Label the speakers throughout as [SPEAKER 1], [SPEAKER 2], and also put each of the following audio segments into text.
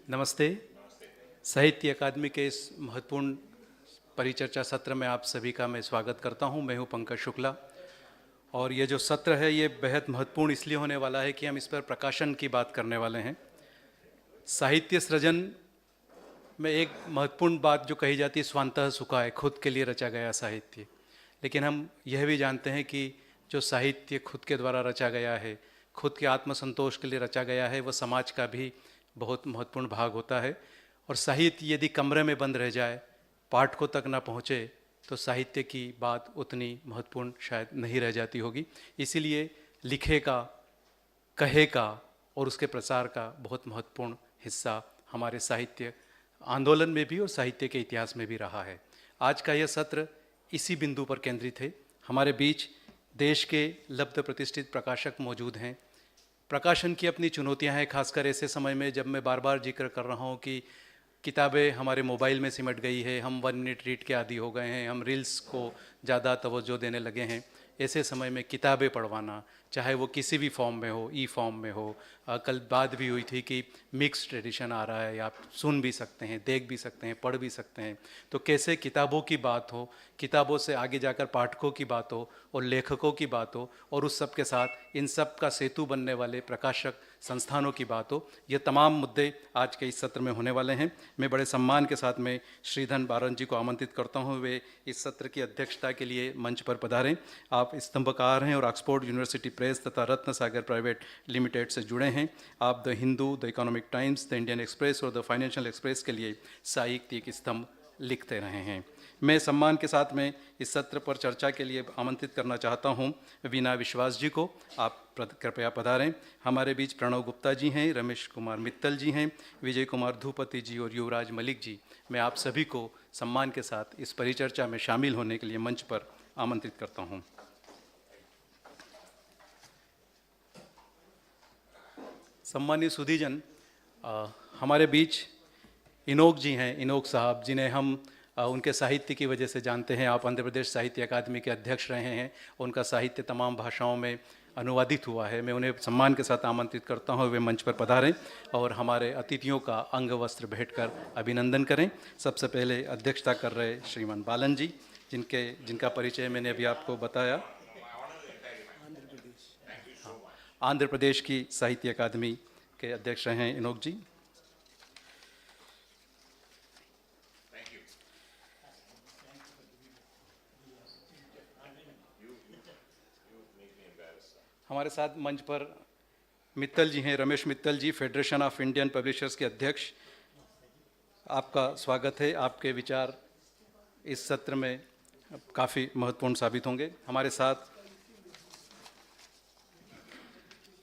[SPEAKER 1] नमस्ते। साहित्य अकादमी के इस महत्वपूर्ण परिचर्चा सत्र में आप सभी का मैं स्वागत करता हूं। मैं हूं पंकज शुक्ला और ये जो सत्र है ये बेहद महत्वपूर्ण इसलिए होने वाला है कि हम इस पर प्रकाशन की बात करने वाले हैं। साहित्य सृजन में एक महत्वपूर्ण बात जो कही जाती है स्वांतः सुखाय, खुद के लिए रचा गया साहित्य। लेकिन हम यह भी जानते हैं कि जो साहित्य खुद के द्वारा रचा गया है, खुद के आत्मसंतोष के लिए रचा गया है, वह समाज का भी बहुत महत्वपूर्ण भाग होता है। और साहित्य यदि कमरे में बंद रह जाए, पाठकों तक ना पहुँचे, तो साहित्य की बात उतनी महत्वपूर्ण शायद नहीं रह जाती होगी। इसीलिए लिखे का, कहे का और उसके प्रसार का बहुत महत्वपूर्ण हिस्सा हमारे साहित्य आंदोलन में भी और साहित्य के इतिहास में भी रहा है। आज का यह सत्र इसी बिंदु पर केंद्रित है। हमारे बीच देश के लब्ध प्रतिष्ठित प्रकाशक मौजूद हैं। प्रकाशन की अपनी चुनौतियां हैं, खासकर ऐसे समय में जब मैं बार बार जिक्र कर रहा हूं कि किताबें हमारे मोबाइल में सिमट गई है, हम 1 मिनट रीड के आदी हो गए हैं, हम रील्स को ज़्यादा तवज्जो देने लगे हैं। ऐसे समय में किताबें पढ़वाना, चाहे वो किसी भी फॉर्म में हो, ई फॉर्म में हो, कल बात भी हुई थी कि मिक्स ट्रेडिशन आ रहा है, आप सुन भी सकते हैं, देख भी सकते हैं, पढ़ भी सकते हैं। तो कैसे किताबों की बात हो, किताबों से आगे जाकर पाठकों की बात हो और लेखकों की बात हो, और उस सब के साथ इन सब का सेतु बनने वाले प्रकाशक संस्थानों की बात हो, ये तमाम मुद्दे आज के इस सत्र में होने वाले हैं। मैं बड़े सम्मान के साथ में श्रीधन बारन जी को आमंत्रित करता हूँ, वे इस सत्र की अध्यक्षता के लिए मंच पर पधारें। आप स्तंभकार हैं और ऑक्सफोर्ड यूनिवर्सिटी प्रेस तथा रत्न सागर प्राइवेट लिमिटेड से जुड़े हैं। आप the Hindu, the economic times, the Indian express और द फाइनेंशियल एक्सप्रेस के लिए साहित्यिक स्तंभ लिखते रहे हैं। मैं सम्मान के साथ में इस सत्र पर चर्चा के लिए आमंत्रित करना चाहता हूं वीना विश्वास जी को। आप कृपया पधारें। हमारे बीच प्रणव गुप्ता जी हैं, रमेश कुमार मित्तल जी हैं, विजय कुमार धूपति जी और युवराज मलिक जी। मैं आप सभी को सम्मान के साथ इस परिचर्चा में शामिल होने के लिए मंच पर आमंत्रित करता हूं। सम्मानित सुधीजन, हमारे बीच इनोक जी हैं, इनोक साहब, जिन्हें हम उनके साहित्य की वजह से जानते हैं। आप आंध्र प्रदेश साहित्य अकादमी के अध्यक्ष रहे हैं। उनका साहित्य तमाम भाषाओं में अनुवादित हुआ है। मैं उन्हें सम्मान के साथ आमंत्रित करता हूं, वे मंच पर पधारें और हमारे अतिथियों का अंग वस्त्र भेंट कर अभिनंदन करें। सबसे पहले अध्यक्षता कर रहे श्रीमान बालन जी, जिनका परिचय मैंने अभी आपको बताया। आंध्र प्रदेश की साहित्य अकादमी के अध्यक्ष रहे हैं इनोक जी। हमारे साथ मंच पर मित्तल जी हैं, रमेश मित्तल जी, फेडरेशन ऑफ इंडियन पब्लिशर्स के अध्यक्ष। आपका स्वागत है। आपके विचार इस सत्र में काफ़ी महत्वपूर्ण साबित होंगे। हमारे साथ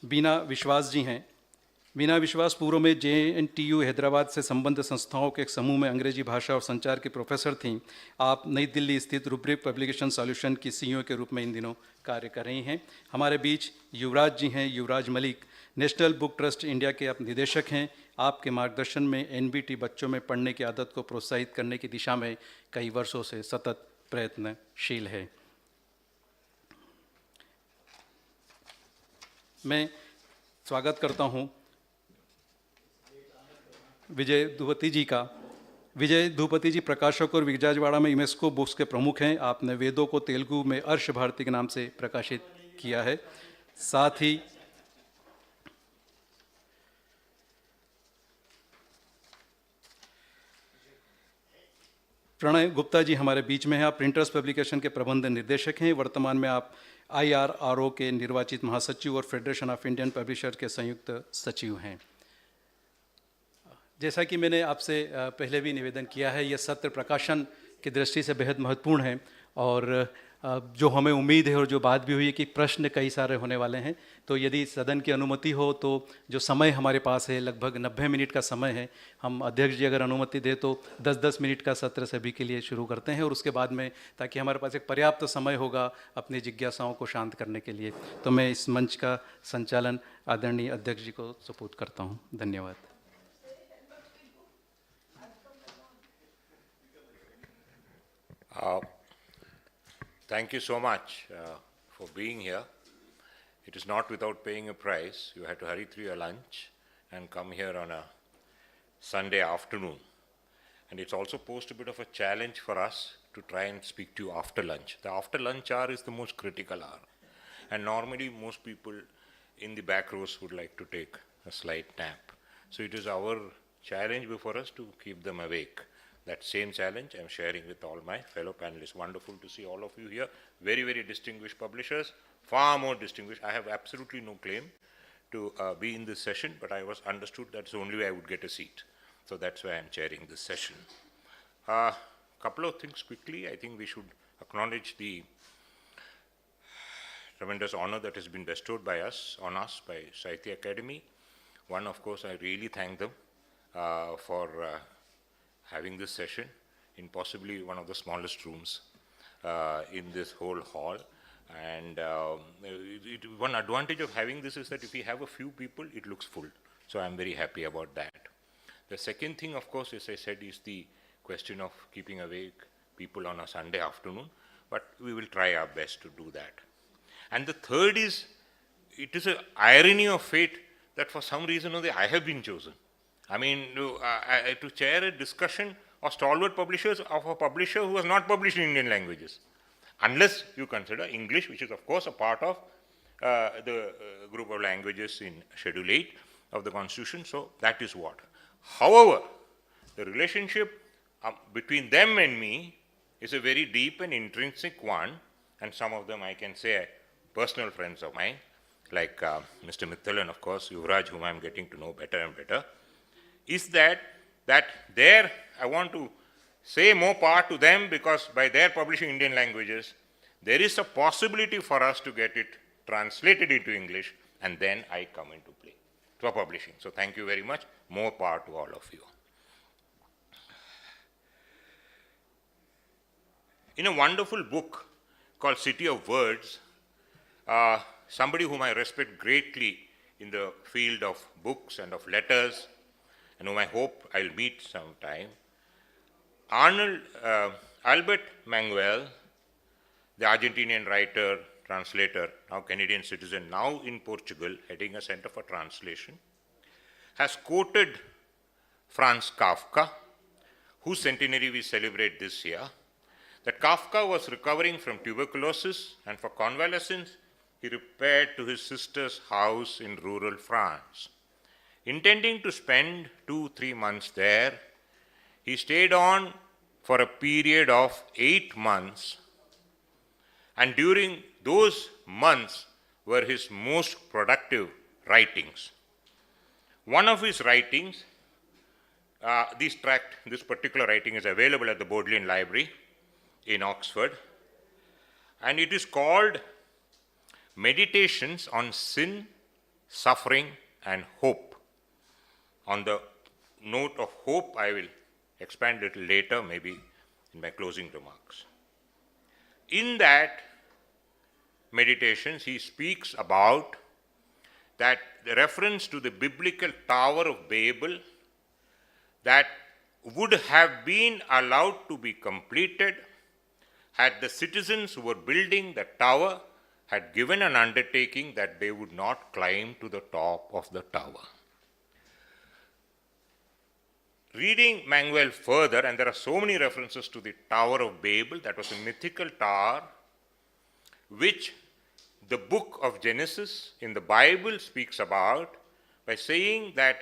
[SPEAKER 1] वीना विश्वास जी हैं। वीना विश्वास पूर्व में JNTU हैदराबाद से संबद्ध संस्थाओं के एक समूह में अंग्रेजी भाषा और संचार की प्रोफेसर थीं। आप नई दिल्ली स्थित रूब्रिक पब्लिकेशन सॉल्यूशन की CEO के रूप में इन दिनों कार्य कर रही हैं। हमारे बीच युवराज जी हैं, Yuvraj Malik, national book trust India के आप निदेशक हैं। आपके मार्गदर्शन में NBT बच्चों में पढ़ने की आदत को प्रोत्साहित करने की दिशा में कई वर्षों से सतत प्रयत्नशील है। मैं स्वागत करता हूँ विजय धूपति जी का। विजय धूपति जी प्रकाशक और विजयवाड़ा में यूनेस्को बुक्स के प्रमुख हैं। आपने वेदों को तेलुगु में अर्श भारती के नाम से प्रकाशित किया है। साथ ही प्रणय गुप्ता जी हमारे बीच में हैं। आप प्रिंटर्स पब्लिकेशन के प्रबंध निर्देशक हैं। वर्तमान में आप IRRO के निर्वाचित महासचिव और फेडरेशन ऑफ इंडियन पब्लिशर के संयुक्त सचिव हैं। जैसा कि मैंने आपसे पहले भी निवेदन किया है, यह सत्र प्रकाशन की दृष्टि से बेहद महत्वपूर्ण है और जो हमें उम्मीद है और जो बात भी हुई है कि प्रश्न कई सारे होने वाले हैं। तो यदि सदन की अनुमति हो तो जो समय हमारे पास है, लगभग 90 मिनट का समय है, हम अध्यक्ष जी अगर अनुमति दे तो 10-10 मिनट का सत्र सभी के लिए शुरू करते हैं और उसके बाद में, ताकि हमारे पास एक पर्याप्त समय होगा अपनी जिज्ञासाओं को शांत करने के लिए। तो मैं इस मंच का संचालन आदरणीय अध्यक्ष जी को सुपुर्द करता हूँ। धन्यवाद।
[SPEAKER 2] Thank you so much for being here. It is not without paying a price. You had to hurry through your lunch and come here on a Sunday afternoon. And it's also posed a bit of a challenge for us to try and speak to you after lunch. The after lunch hour is the most critical hour. And normally most people in the back rows would like to take a slight nap. So it is our challenge before us to keep them awake. That same challenge I'm sharing with all my fellow panelists. Wonderful to see all of you here. Very, very distinguished publishers, far more distinguished. I have absolutely no claim to be in this session, but I was understood that's the only way I would get a seat. So that's why I'm chairing this session. Couple of things quickly. I think we should acknowledge the tremendous honor that has been bestowed on us by Sahitya Academy. One, of course, I really thank them for having this session in possibly one of the smallest rooms in this whole hall. And one advantage of having this is that if we have a few people, it looks full. So I'm very happy about that. The second thing, of course, as I said, is the question of keeping awake people on a Sunday afternoon, but we will try our best to do that. And the third is, it is an irony of fate that for some reason or other I have been chosen. I mean, to chair a discussion of stalwart publishers of a publisher who has not published in Indian languages, unless you consider English, which is of course a part of the group of languages in Schedule 8 of the Constitution. So that is what. However, the relationship between them and me is a very deep and intrinsic one, and some of them I can say are personal friends of mine, like Mr. Mittal and of course Yuvraj, whom I'm getting to know better and better, is that there I want to say more power to them, because by their publishing Indian languages, there is a possibility for us to get it translated into English, and then I come into play for publishing. So thank you very much. More power to all of you. In a wonderful book called City of Words, somebody whom I respect greatly in the field of books and of letters, and whom I hope I'll meet sometime, Albert Manguel, the Argentinian writer, translator, now Canadian citizen, now in Portugal, heading a center for translation, has quoted Franz Kafka, whose centenary we celebrate this year, that Kafka was recovering from tuberculosis, and for convalescence, he repaired to his sister's house in rural France. Intending to spend 2-3 months there, he stayed on for a period of 8 months, and during those months were his most productive writings. One of his writings, this particular writing is available at the Bodleian Library in Oxford, and it is called Meditations on Sin, Suffering and Hope. On the note of hope, I will expand a little later, maybe in my closing remarks. In that meditations, he speaks about that the reference to the biblical Tower of Babel that would have been allowed to be completed had the citizens who were building the tower had given an undertaking that they would not climb to the top of the tower. Reading Manguel further, and there are so many references to the Tower of Babel, that was a mythical tower, which the book of Genesis in the Bible speaks about by saying that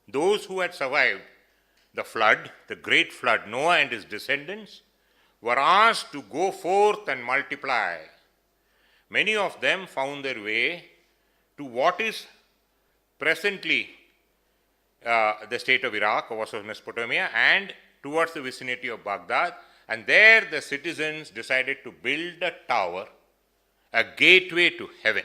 [SPEAKER 2] those who had survived the flood, the great flood, Noah and his descendants, were asked to go forth and multiply. Many of them found their way to what is presently the state of Iraq, or was Mesopotamia, and towards the vicinity of Baghdad. And there the citizens decided to build a tower, a gateway to heaven.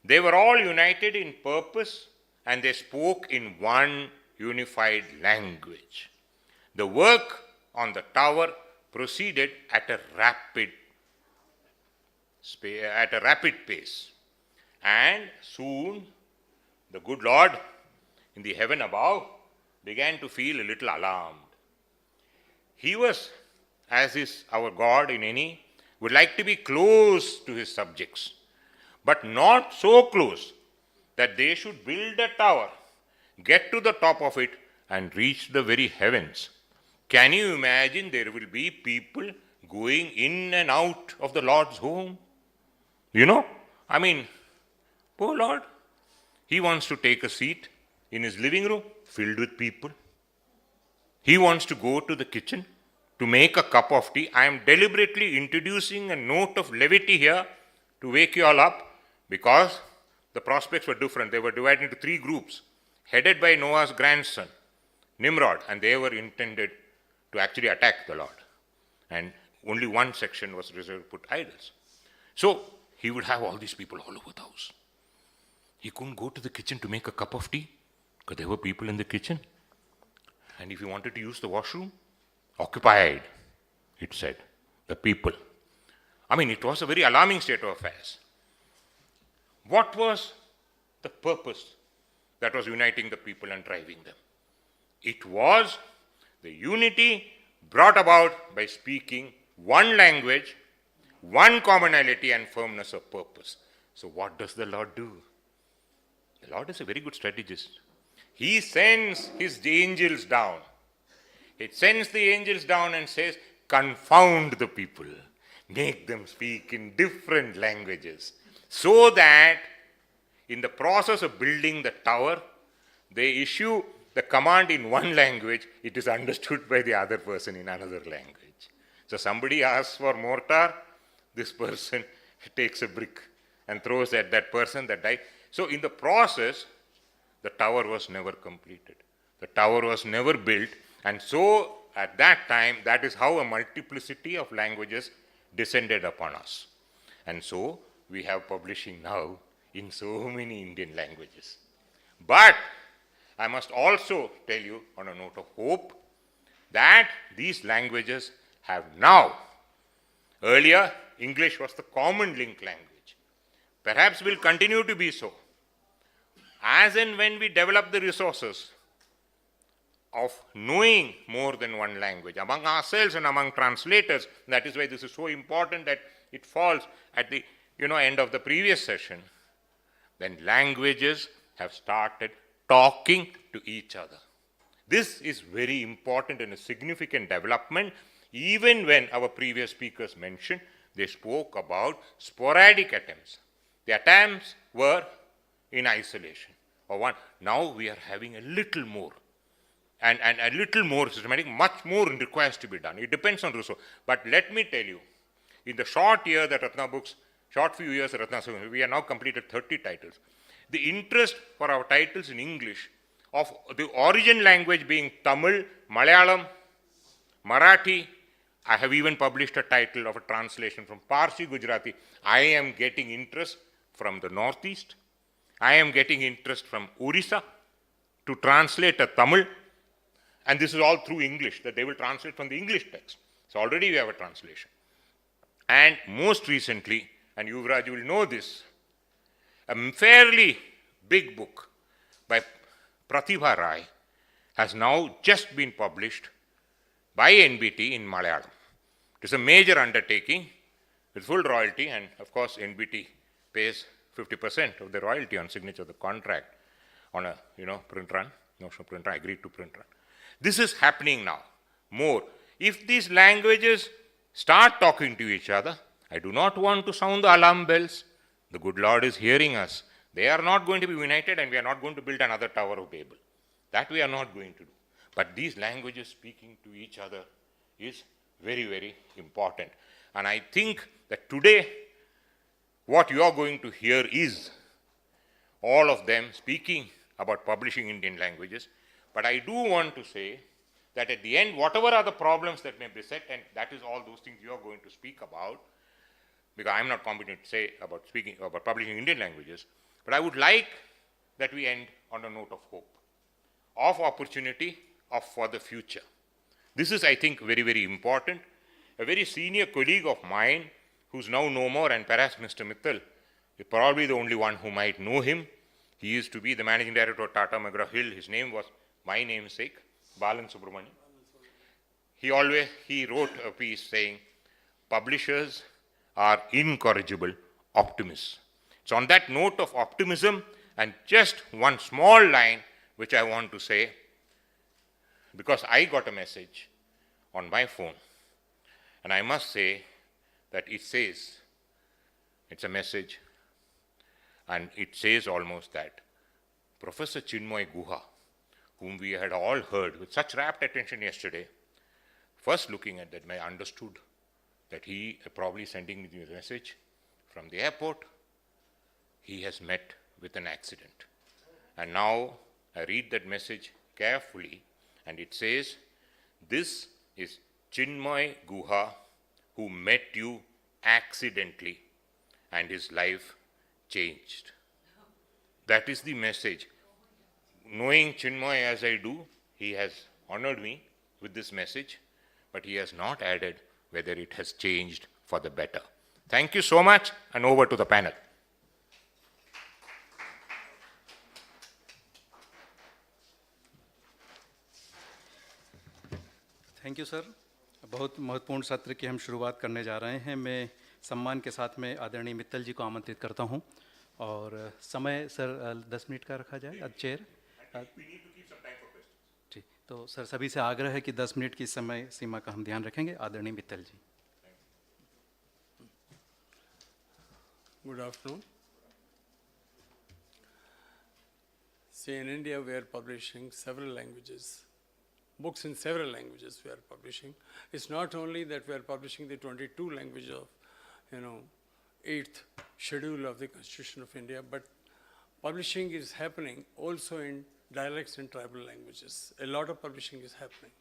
[SPEAKER 2] They were all united in purpose, and they spoke in one unified language. The work on the tower proceeded at a rapid pace. And soon the good Lord in the heaven above began to feel a little alarmed. He was, as is our God in any, would like to be close to his subjects, but not so close that they should build a tower get to the top of it, and reach the very heavens. Can you imagine there will be people going in and out of the Lord's home? You know, I mean, poor Lord, he wants to take a seat in his living room filled with people. He wants to go to the kitchen to make a cup of tea. I am deliberately introducing a note of levity here to wake you all up because the prospects were different. They were divided into 3 groups, headed by Noah's grandson, Nimrod, and they were intended to actually attack the Lord. And only one section was reserved to put idols. So he would have all these people all over the house. He couldn't go to the kitchen to make a cup of tea because there were people in the kitchen. And if he wanted to use the washroom, occupied, it said, the people. I mean, it was a very alarming state of affairs. What was the purpose that was uniting the people and driving them? It was the unity brought about by speaking one language, one commonality and firmness of purpose. So what does the Lord do? The Lord is a very good strategist. He sends his angels down. He sends the angels down and says, confound the people, make them speak in different languages, so that in the process of building the tower, they issue the command in one language, it is understood by the other person in another language. So somebody asks for mortar, this person takes a brick and throws at that person that dies. So in the process, the tower was never completed. The tower was never built. And so at that time, that is how a multiplicity of languages descended upon us. And so we have publishing now in so many Indian languages. But I must also tell you on a note of hope that these languages have now, earlier English was the common link language, perhaps will continue to be so. As and when we develop the resources of knowing more than one language among ourselves and among translators, that is why this is so important that it falls at the end of the previous session, then languages have started talking to each other. This is very important and a significant development. Even when our previous speakers mentioned, they spoke about sporadic attempts. The attempts were in isolation. Or one. Now we are having a little more and a little more systematic, much more requires to be done. It depends on resource. But let me tell you, in the short year that Ratna Books, short few years at Ratna Books, we have now completed 30 titles. The interest for our titles in English of the origin language being Tamil, Malayalam, Marathi, I have even published a title of a translation from Parsi, Gujarati. I am getting interest from the Northeast. I am getting interest from Orissa to translate a Tamil. And this is all through English, that they will translate from the English text. So already we have a translation. And most recently, and Yuvraj, you will know this, a fairly big book by Pratibha Rai has now just been published by NBT in Malayalam. It is a major undertaking with full royalty, and of course NBT pays 50% of the royalty on signature of the contract on a print run, notional print run, agreed to print run. This is happening now more. If these languages start talking to each other, I do not want to sound the alarm bells. The good Lord is hearing us. They are not going to be united, and we are not going to build another Tower of Babel. That we are not going to do. But these languages speaking to each other is very, very important. And I think that today, what you are going to hear is all of them speaking about publishing Indian languages. But I do want to say that at the end, whatever are the problems that may beset, and that is all those things you are going to speak about, because I am not competent to say about speaking about publishing Indian languages, but I would like that we end on a note of hope, of opportunity, for the future. This is, I think, very, very important. A very senior colleague of mine, who's now no more, and perhaps Mr. Mittal is probably the only one who might know him. He used to be the managing director of Tata McGraw-Hill. His name was my namesake, Balan Subramanian. He wrote a piece saying, publishers are incorrigible optimists. So on that note of optimism, and just one small line which I want to say, because I got a message on my phone, and I must say that it says, it's a message, and it says almost that Professor Chinmoy Guha, whom we had all heard with such rapt attention yesterday, first looking at that, I understood that he probably sending me the message from the airport, he has met with an accident. And now I read that message carefully, and it says, this is Chinmoy Guha, who met you accidentally, and his life changed. That is the message. Knowing Chinmoy as I do, he has honored me with this message, but he has not added whether it has changed for the better. Thank you so much, and over to the panel.
[SPEAKER 1] Thank you sir. बहुत महत्वपूर्ण सत्र की हम शुरुआत करने जा रहे हैं। मैं सम्मान के साथ में आदरणीय मित्तल जी को आमंत्रित करता हूं, और समय सर 10 मिनट का रखा जाए चेयर। ठीक, तो सर सभी से आग्रह है कि 10 मिनट की समय सीमा का हम ध्यान रखेंगे। आदरणीय मित्तल जी।
[SPEAKER 3] Good afternoon. See, in India we are publishing several languages. Books in several languages we are publishing. It's not only that we are publishing the 22 language of, 8th schedule of the Constitution of India, but publishing is happening also in dialects and tribal languages. A lot of publishing is happening.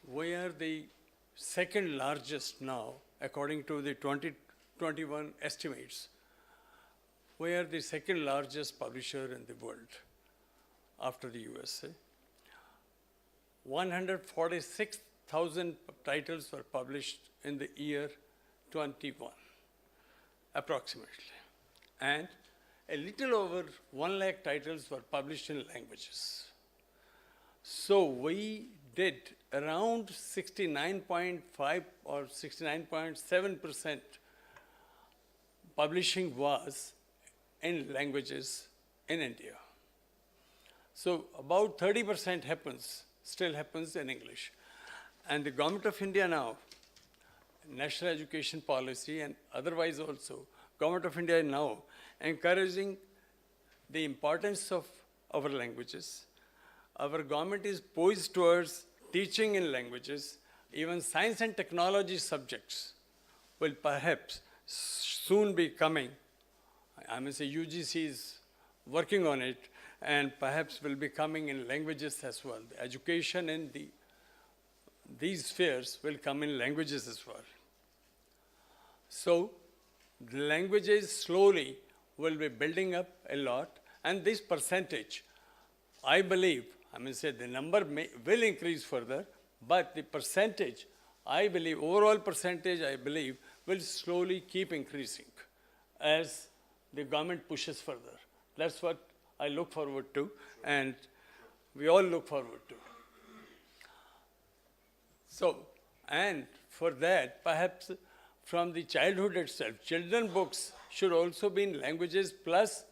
[SPEAKER 3] We are the second largest now, according to the 2021 estimates. We are the second largest publisher in the world after the USA. 146,000 titles were published in the year 21, approximately. And a little over 1 lakh titles were published in languages. So we did around 69.5 or 69.7% publishing was in languages in India. So about 30% still happens in English. And the government of India now, national education policy and otherwise also, government of India now encouraging the importance of our languages. Our government is poised towards teaching in languages. Even science and technology subjects will perhaps soon be coming. I mean, say UGC is working on it, and perhaps will be coming in languages as well. The education in these spheres will come in languages as well. So the languages slowly will be building up a lot, and this percentage, I believe, I mean, say the number will increase further, but the percentage, I believe, overall percentage, I believe, will slowly keep increasing as the government pushes further. That's what I look forward to, and we all look forward to. So, and for that, perhaps from the childhood itself, children books should also be in languages plus,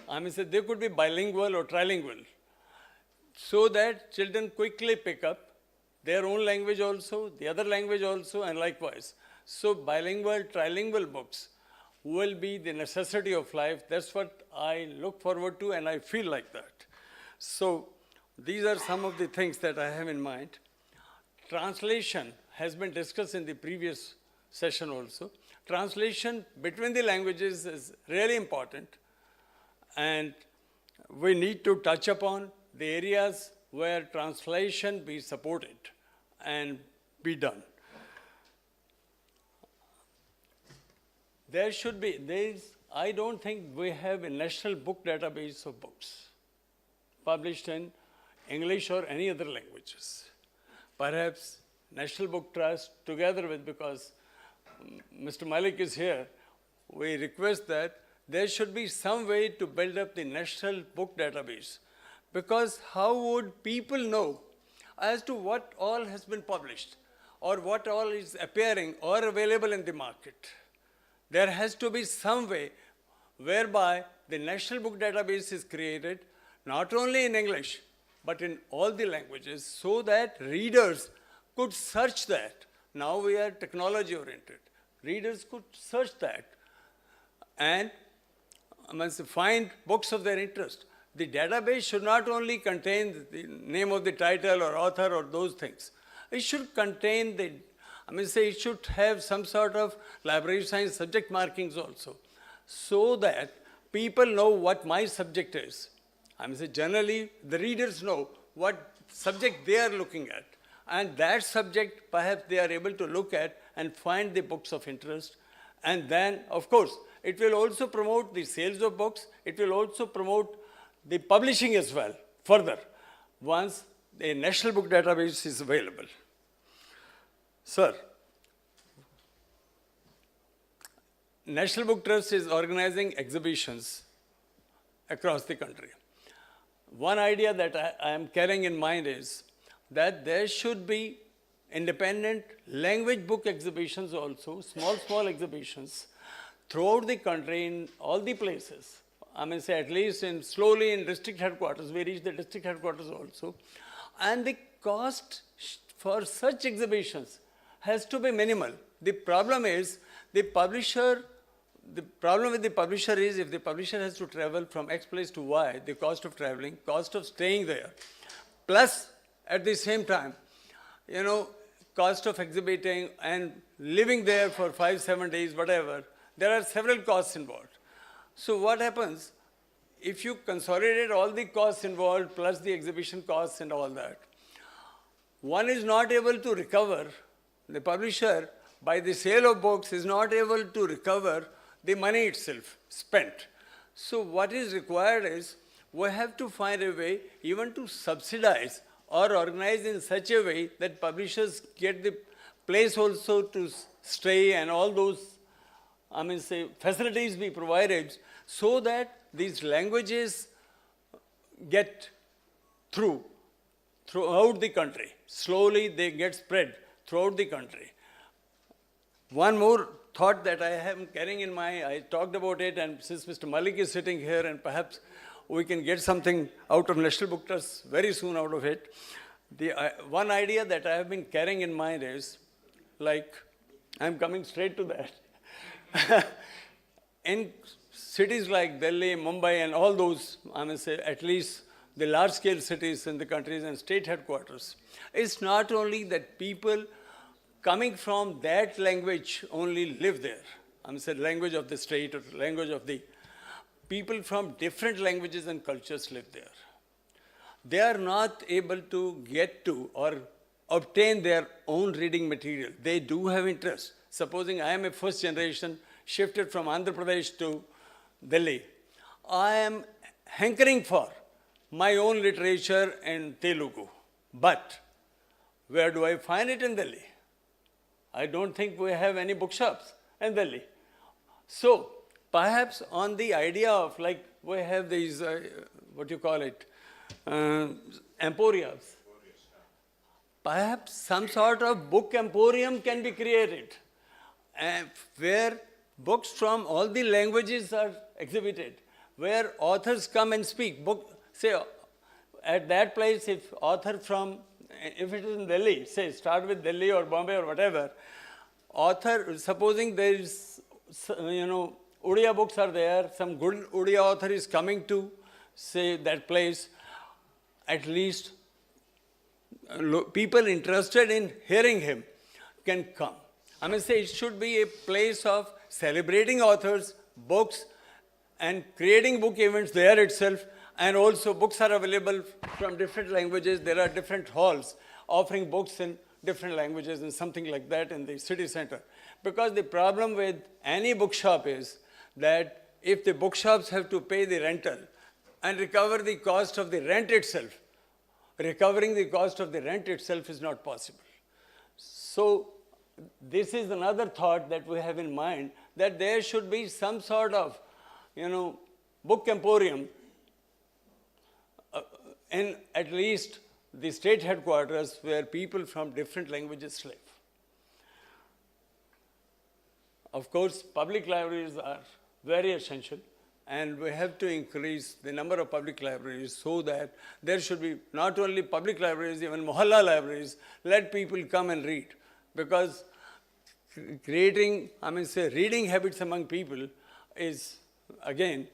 [SPEAKER 3] I mean, say they could be bilingual or trilingual, so that children quickly pick up their own language also, the other language also, and likewise. So bilingual, trilingual books will be the necessity of life. That's what I look forward to, and I feel like that. So these are some of the things that I have in mind. Translation has been discussed in the previous session also. Translation between the languages is really important, and we need to touch upon the areas where translation be supported and be done. I don't think we have a national book database of books published in English or any other languages. Perhaps National Book Trust, together with, because Mr. Malik is here, we request that there should be some way to build up the national book database. Because how would people know as to what all has been published or what all is appearing or available in the market? There has to be some way whereby the national book database is created not only in English, but in all the languages, so that readers could search that. Now we are technology oriented. Readers could search that and must find books of their interest. The database should not only contain the name of the title or author or those things. It should contain it should have some sort of library science subject markings also, so that people know what my subject is. Generally, the readers know what subject they are looking at. And that subject, perhaps they are able to look at and find the books of interest. And then, of course, it will also promote the sales of books. It will also promote the publishing as well, further, once a national book database is available. Sir, National Book Trust is organizing exhibitions across the country. One idea that I am carrying in mind is that there should be independent language book exhibitions also, small exhibitions throughout the country in all the places. At least slowly in district headquarters, we reach the district headquarters also. And the cost for such exhibitions has to be minimal. The problem with the publisher is if the publisher has to travel from X place to Y, the cost of traveling, cost of staying there, plus at the same time, cost of exhibiting and living there for 5-7 days, whatever, there are several costs involved. So what happens, if you consolidate all the costs involved plus the exhibition costs and all that, one is not able to recover, the publisher by the sale of books is not able to recover the money itself spent. So what is required is we have to find a way even to subsidize or organize in such a way that publishers get the place also to stay and all those facilities be provided so that these languages get throughout the country. Slowly they get spread throughout the country. One more thought that I am carrying in mind, I talked about it, and since Mr. Malik is sitting here and perhaps we can get something out of National Book Trust very soon out of it. The one idea that I have been carrying in mind is, I'm coming straight to that. In cities like Delhi, Mumbai, and all those, at least the large-scale cities in the countries and state headquarters, it's not only that people coming from that language only live there. Language of the state or language of the people from different languages and cultures live there. They are not able to get to or obtain their own reading material. They do have interest. Supposing I am a first generation, shifted from Andhra Pradesh to Delhi. I am hankering for my own literature in Telugu. But where do I find it in Delhi? I don't think we have any bookshops in Delhi. So perhaps on the idea of we have these, emporiums. Perhaps some sort of book emporium can be created where books from all the languages are exhibited, where authors come and speak. At that place, if it is in Delhi, start with Delhi or Bombay or whatever, supposing there is, Odia books are there, some good Odia author is coming to, that place, at least people interested in hearing him can come. It should be a place of celebrating authors, books, and creating book events there itself. And also books are available from different languages. There are different halls offering books in different languages and something like that in the city center. Because the problem with any bookshop is that if the bookshops have to pay the rental and recover the cost of the rent itself, recovering the cost of the rent itself is not possible. So this is another thought that we have in mind, that there should be some sort of, book emporium in at least the state headquarters where people from different languages live. Of course, public libraries are very essential. and we have to increase the number of public libraries so that there should be not only public libraries, even mohalla libraries. Let people come and read, because creating, reading habits among people is, again,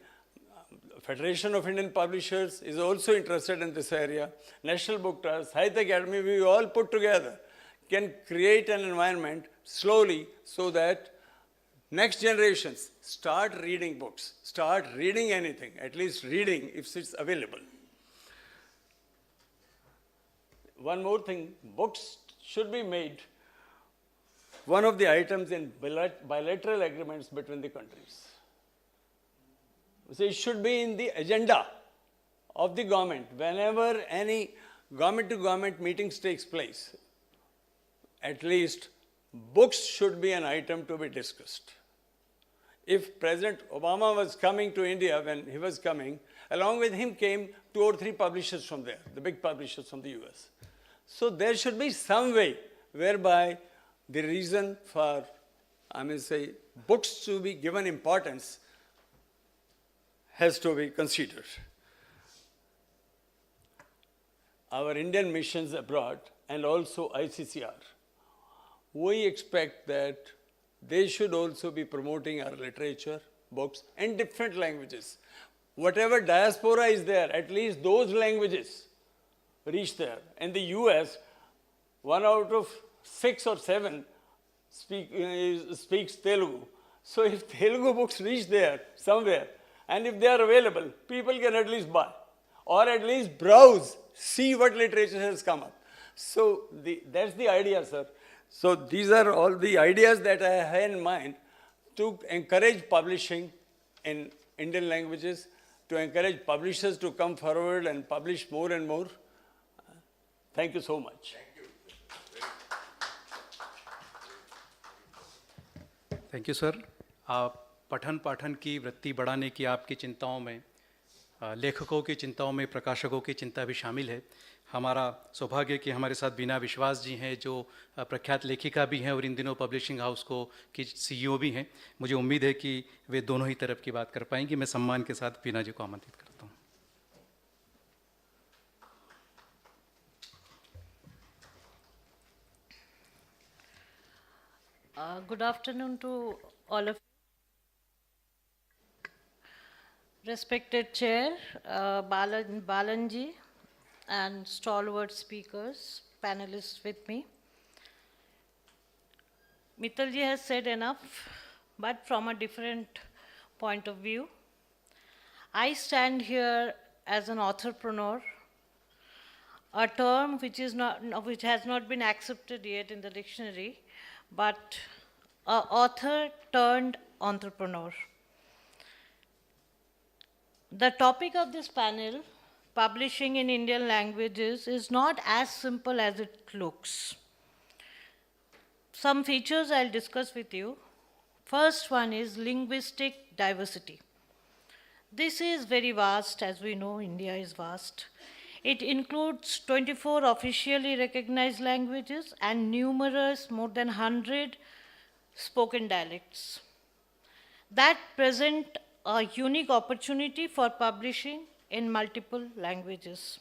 [SPEAKER 3] Federation of Indian Publishers is also interested in this area. National Book Trust, Sahitya Academy, we all put together can create an environment slowly so that next generations start reading books, start reading anything, at least reading if it's available. One more thing, books should be made one of the items in bilateral agreements between the countries. So it should be in the agenda of the government. Whenever any government-to-government meetings takes place, at least books should be an item to be discussed. If President Obama was coming to India, when he was coming, along with him came 2 or 3 publishers from there, the big publishers from the US. So there should be some way whereby the reason for, books to be given importance has to be considered. Our Indian missions abroad and also ICCR, we expect that they should also be promoting our literature, books, in different languages. Whatever diaspora is there, at least those languages reach there. In the US, 1 out of 6 or 7 speaks Telugu. So if Telugu books reach there somewhere, and if they are available, people can at least buy, or at least browse, see what literature has come up. So that's the idea, sir. So these are all the ideas that I have in mind to encourage publishing in Indian languages, to encourage publishers to come forward and publish more and more. Thank you so much.
[SPEAKER 1] Thank you sir. पठन पाठन की वृत्ति बढ़ाने की आपकी चिंताओं में लेखकों की चिंताओं में प्रकाशकों की चिंता भी शामिल है। हमारा सौभाग्य कि हमारे साथ बीना विश्वास जी हैं, जो प्रख्यात लेखिका भी हैं और इन दिनों पब्लिशिंग हाउस को की सीईओ भी हैं। मुझे उम्मीद है कि वे दोनों ही तरफ की बात कर पाएंगी। मैं सम्मान के साथ बीना जी को आमंत्रित करता हूँ।
[SPEAKER 4] Good afternoon to all of you. Respected Chair, Balanji, and stalwart speakers, panelists with me. Mittalji has said enough, but from a different point of view. I stand here as an authorpreneur, a term which has not been accepted yet in the dictionary, but an author turned entrepreneur. The topic of this panel, publishing in Indian languages, is not as simple as it looks. Some features I'll discuss with you. First one is linguistic diversity. This is very vast. As we know, India is vast. It includes 24 officially recognized languages and numerous, more than 100 spoken dialects that present a unique opportunity for publishing in multiple languages.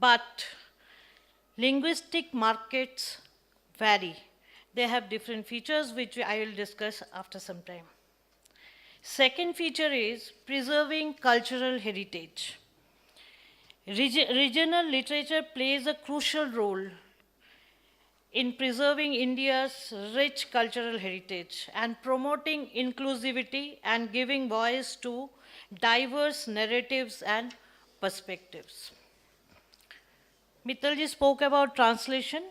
[SPEAKER 4] But linguistic markets vary. They have different features, which I will discuss after some time. Second feature is preserving cultural heritage. Regional literature plays a crucial role in preserving India's rich cultural heritage and promoting inclusivity and giving voice to diverse narratives and perspectives. Mittalji spoke about translation.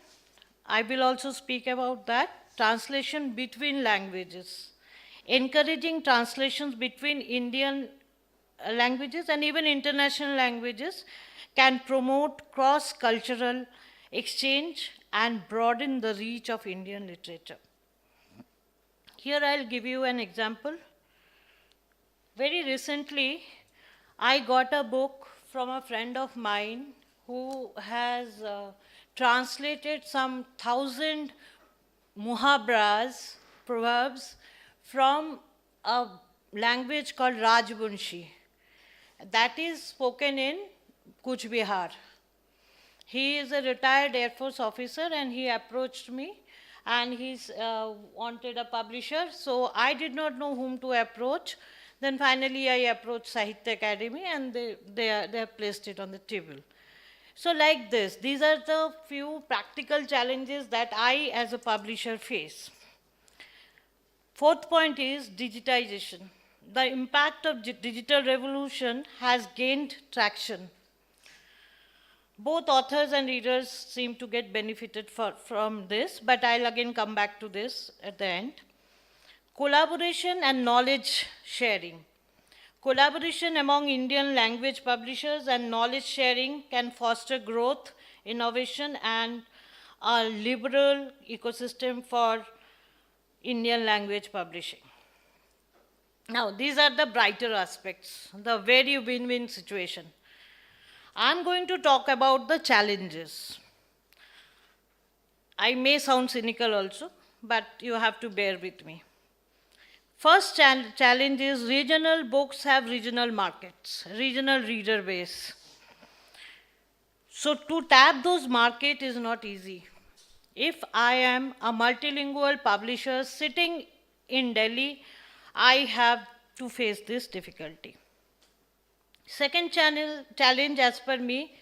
[SPEAKER 4] I will also speak about that. Translation between languages. Encouraging translations between Indian languages and even international languages can promote cross-cultural exchange and broaden the reach of Indian literature. Here I'll give you an example. Very recently, I got a book from a friend of mine who has translated some 1,000 muhabras, proverbs, from a language called Rajbunshi. That is spoken in Kuch Bihar. He is a retired Air Force officer and he approached me and he's wanted a publisher. So I did not know whom to approach. Then finally I approached Sahitya Academy and they have placed it on the table. So like this, these are the few practical challenges that I as a publisher face. Fourth point is digitization. The impact of digital revolution has gained traction. Both authors and readers seem to get benefited from this, but I'll again come back to this at the end. Collaboration and knowledge sharing. Collaboration among Indian language publishers and knowledge sharing can foster growth, innovation, and a liberal ecosystem for Indian language publishing. Now, these are the brighter aspects, the very win-win situation. I'm going to talk about the challenges. I may sound cynical also, but you have to bear with me. First challenge is regional books have regional markets, regional reader base. So to tap those markets is not easy. If I am a multilingual publisher sitting in Delhi, I have to face this difficulty. Second challenge as per me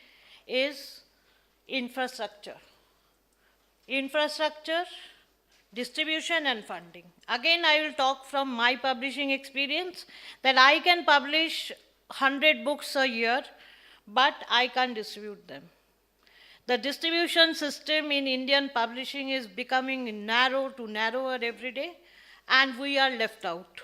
[SPEAKER 4] is infrastructure. Infrastructure, distribution and funding. Again, I will talk from my publishing experience that I can publish 100 books a year, but I can't distribute them. The distribution system in Indian publishing is becoming narrower every day, and we are left out.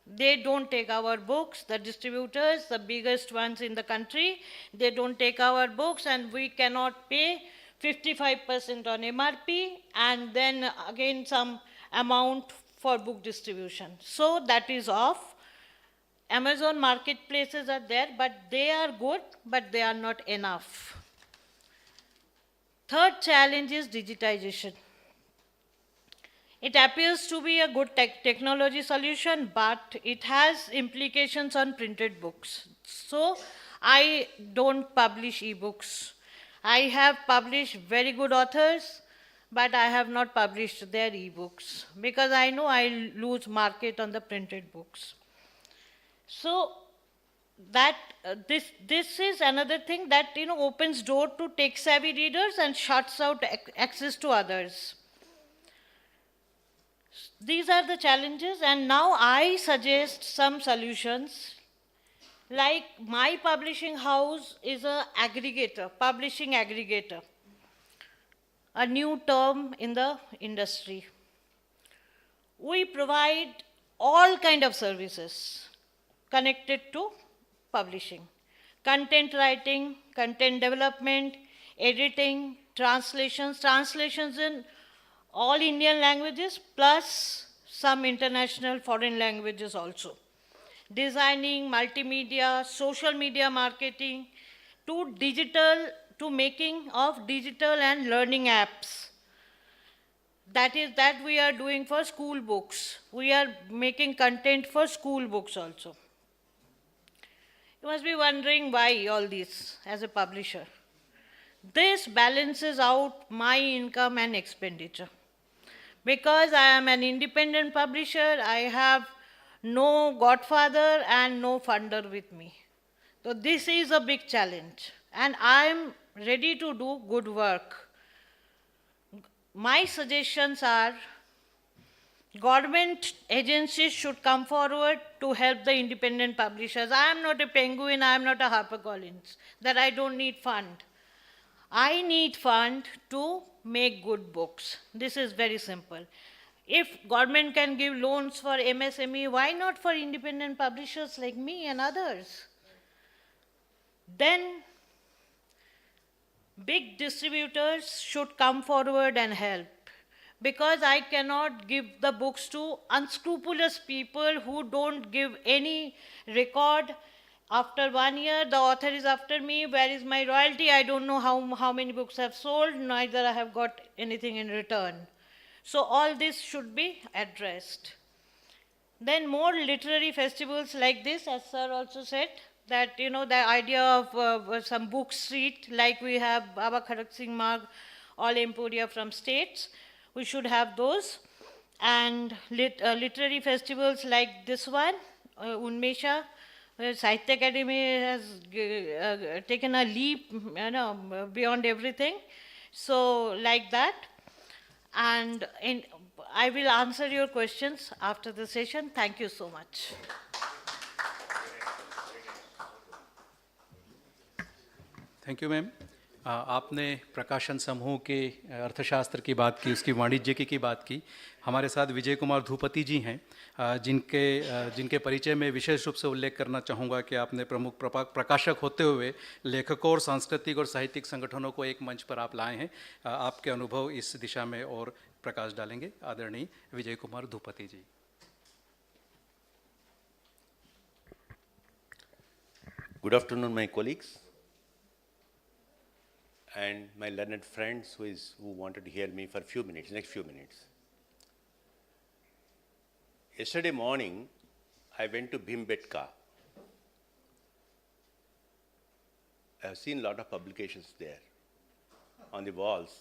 [SPEAKER 4] They don't take our books, the distributors, the biggest ones in the country, they don't take our books and we cannot pay 55% on MRP and then again some amount for book distribution. So that is off. Amazon marketplaces are there, but they are good, but they are not enough. Third challenge is digitization. It appears to be a good technology solution, but it has implications on printed books. So I don't publish ebooks. I have published very good authors, but I have not published their ebooks because I know I lose market on the printed books. So that this is another thing that opens door to tech-savvy readers and shuts out access to others. These are the challenges, and now I suggest some solutions. Like my publishing house is an aggregator, publishing aggregator, a new term in the industry. We provide all kind of services connected to publishing. Content writing, content development, editing, translations in all Indian languages plus some international foreign languages also. Designing, multimedia, social media marketing, to making of digital and learning apps. That we are doing for school books. We are making content for school books also. You must be wondering why all this as a publisher. This balances out my income and expenditure. Because I am an independent publisher, I have no godfather and no funder with me. So this is a big challenge, and I am ready to do good work. My suggestions are government agencies should come forward to help the independent publishers. I am not a Penguin, I am not a HarperCollins, that I don't need fund. I need fund to make good books. This is very simple. If government can give loans for MSME, why not for independent publishers like me and others? Then big distributors should come forward and help, because I cannot give the books to unscrupulous people who don't give any record. After 1 year, the author is after me, where is my royalty? I don't know how many books have sold, neither I have got anything in return. So all this should be addressed. Then more literary festivals like this, as sir also said, that the idea of some book street, like we have Baba Khadak Singh Marg, all Emporia from states, we should have those. And literary festivals like this one, UNMESHA, where Sahitya Academy has taken a leap, beyond everything. So like that. And I will answer your questions after the session. Thank you so much.
[SPEAKER 1] Thank you ma'am. आपने प्रकाशन समूह के अर्थशास्त्र की बात की, उसकी वाणिज्यिकी की बात की। हमारे साथ विजय कुमार धूपति जी हैं, जिनके परिचय में विशेष रूप से उल्लेख करना चाहूँगा कि आपने प्रमुख प्रकाशक होते हुए लेखकों और सांस्कृतिक और साहित्यिक संगठनों को एक मंच पर आप लाए हैं। आपके अनुभव इस दिशा में और प्रकाश डालेंगे। आदरणीय विजय कुमार धूपति जी।
[SPEAKER 5] Good afternoon, my colleagues and my learned friends who wanted to hear me for next few minutes. Yesterday morning, I went to Bhimbetka. I have seen a lot of publications there on the walls.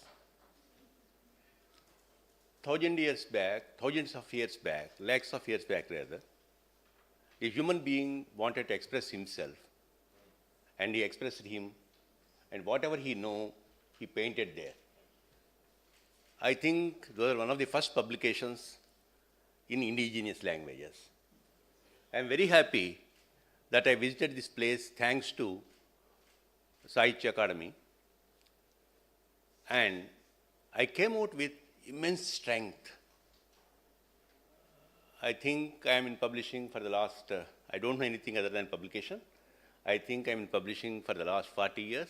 [SPEAKER 5] Thousands of years back, lakhs of years back rather, a human being wanted to express himself, and he expressed him, and whatever he knew, he painted there. I think those are one of the first publications in indigenous languages. I am very happy that I visited this place thanks to Sahitya Academy, and I came out with immense strength. I think I am in publishing for the last, I don't know anything other than publication. I think I'm in publishing for the last 40 years.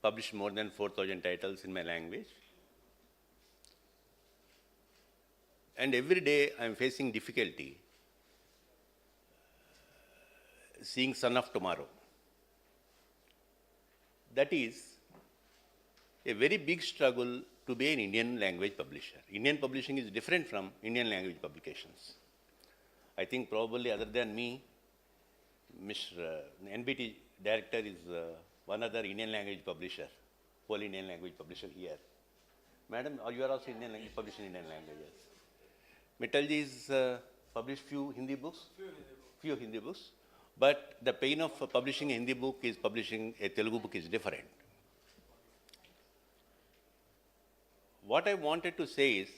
[SPEAKER 5] Published more than 4,000 titles in my language. And every day I'm facing difficulty seeing Son of Tomorrow. That is a very big struggle to be an Indian language publisher. Indian publishing is different from Indian language publications. I think probably other than me, Mr. NBT director is one other Indian language publisher, whole Indian language publisher here. Madam, you are also Indian language publisher in Indian languages. Mittalji is published few Hindi books. Few Hindi books. But the pain of publishing a Hindi book is publishing a Telugu book is different. What I wanted to say is,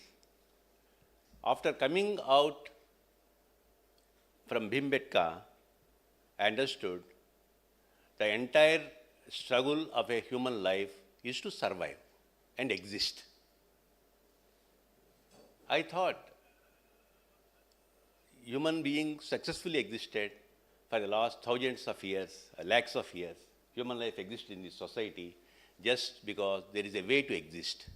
[SPEAKER 5] after coming out from Bhimbetka, I understood the entire struggle of a human life is to survive and exist. I thought human beings successfully existed for the last thousands of years, lakhs of years. Human life exists in this society just because there is a way to exist.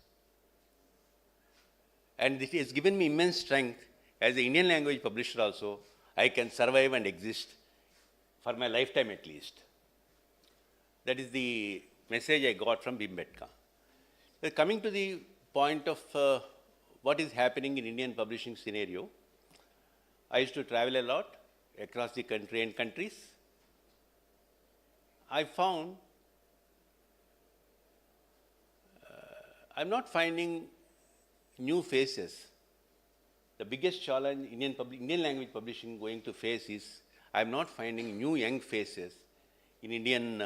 [SPEAKER 5] And it has given me immense strength. As an Indian language publisher also, I can survive and exist for my lifetime at least. That is the message I got from Bhimbetka. Coming to the point of what is happening in Indian publishing scenario, I used to travel a lot across the country and countries. I found I'm not finding new faces. The biggest challenge Indian language publishing going to face is I'm not finding new young faces in Indian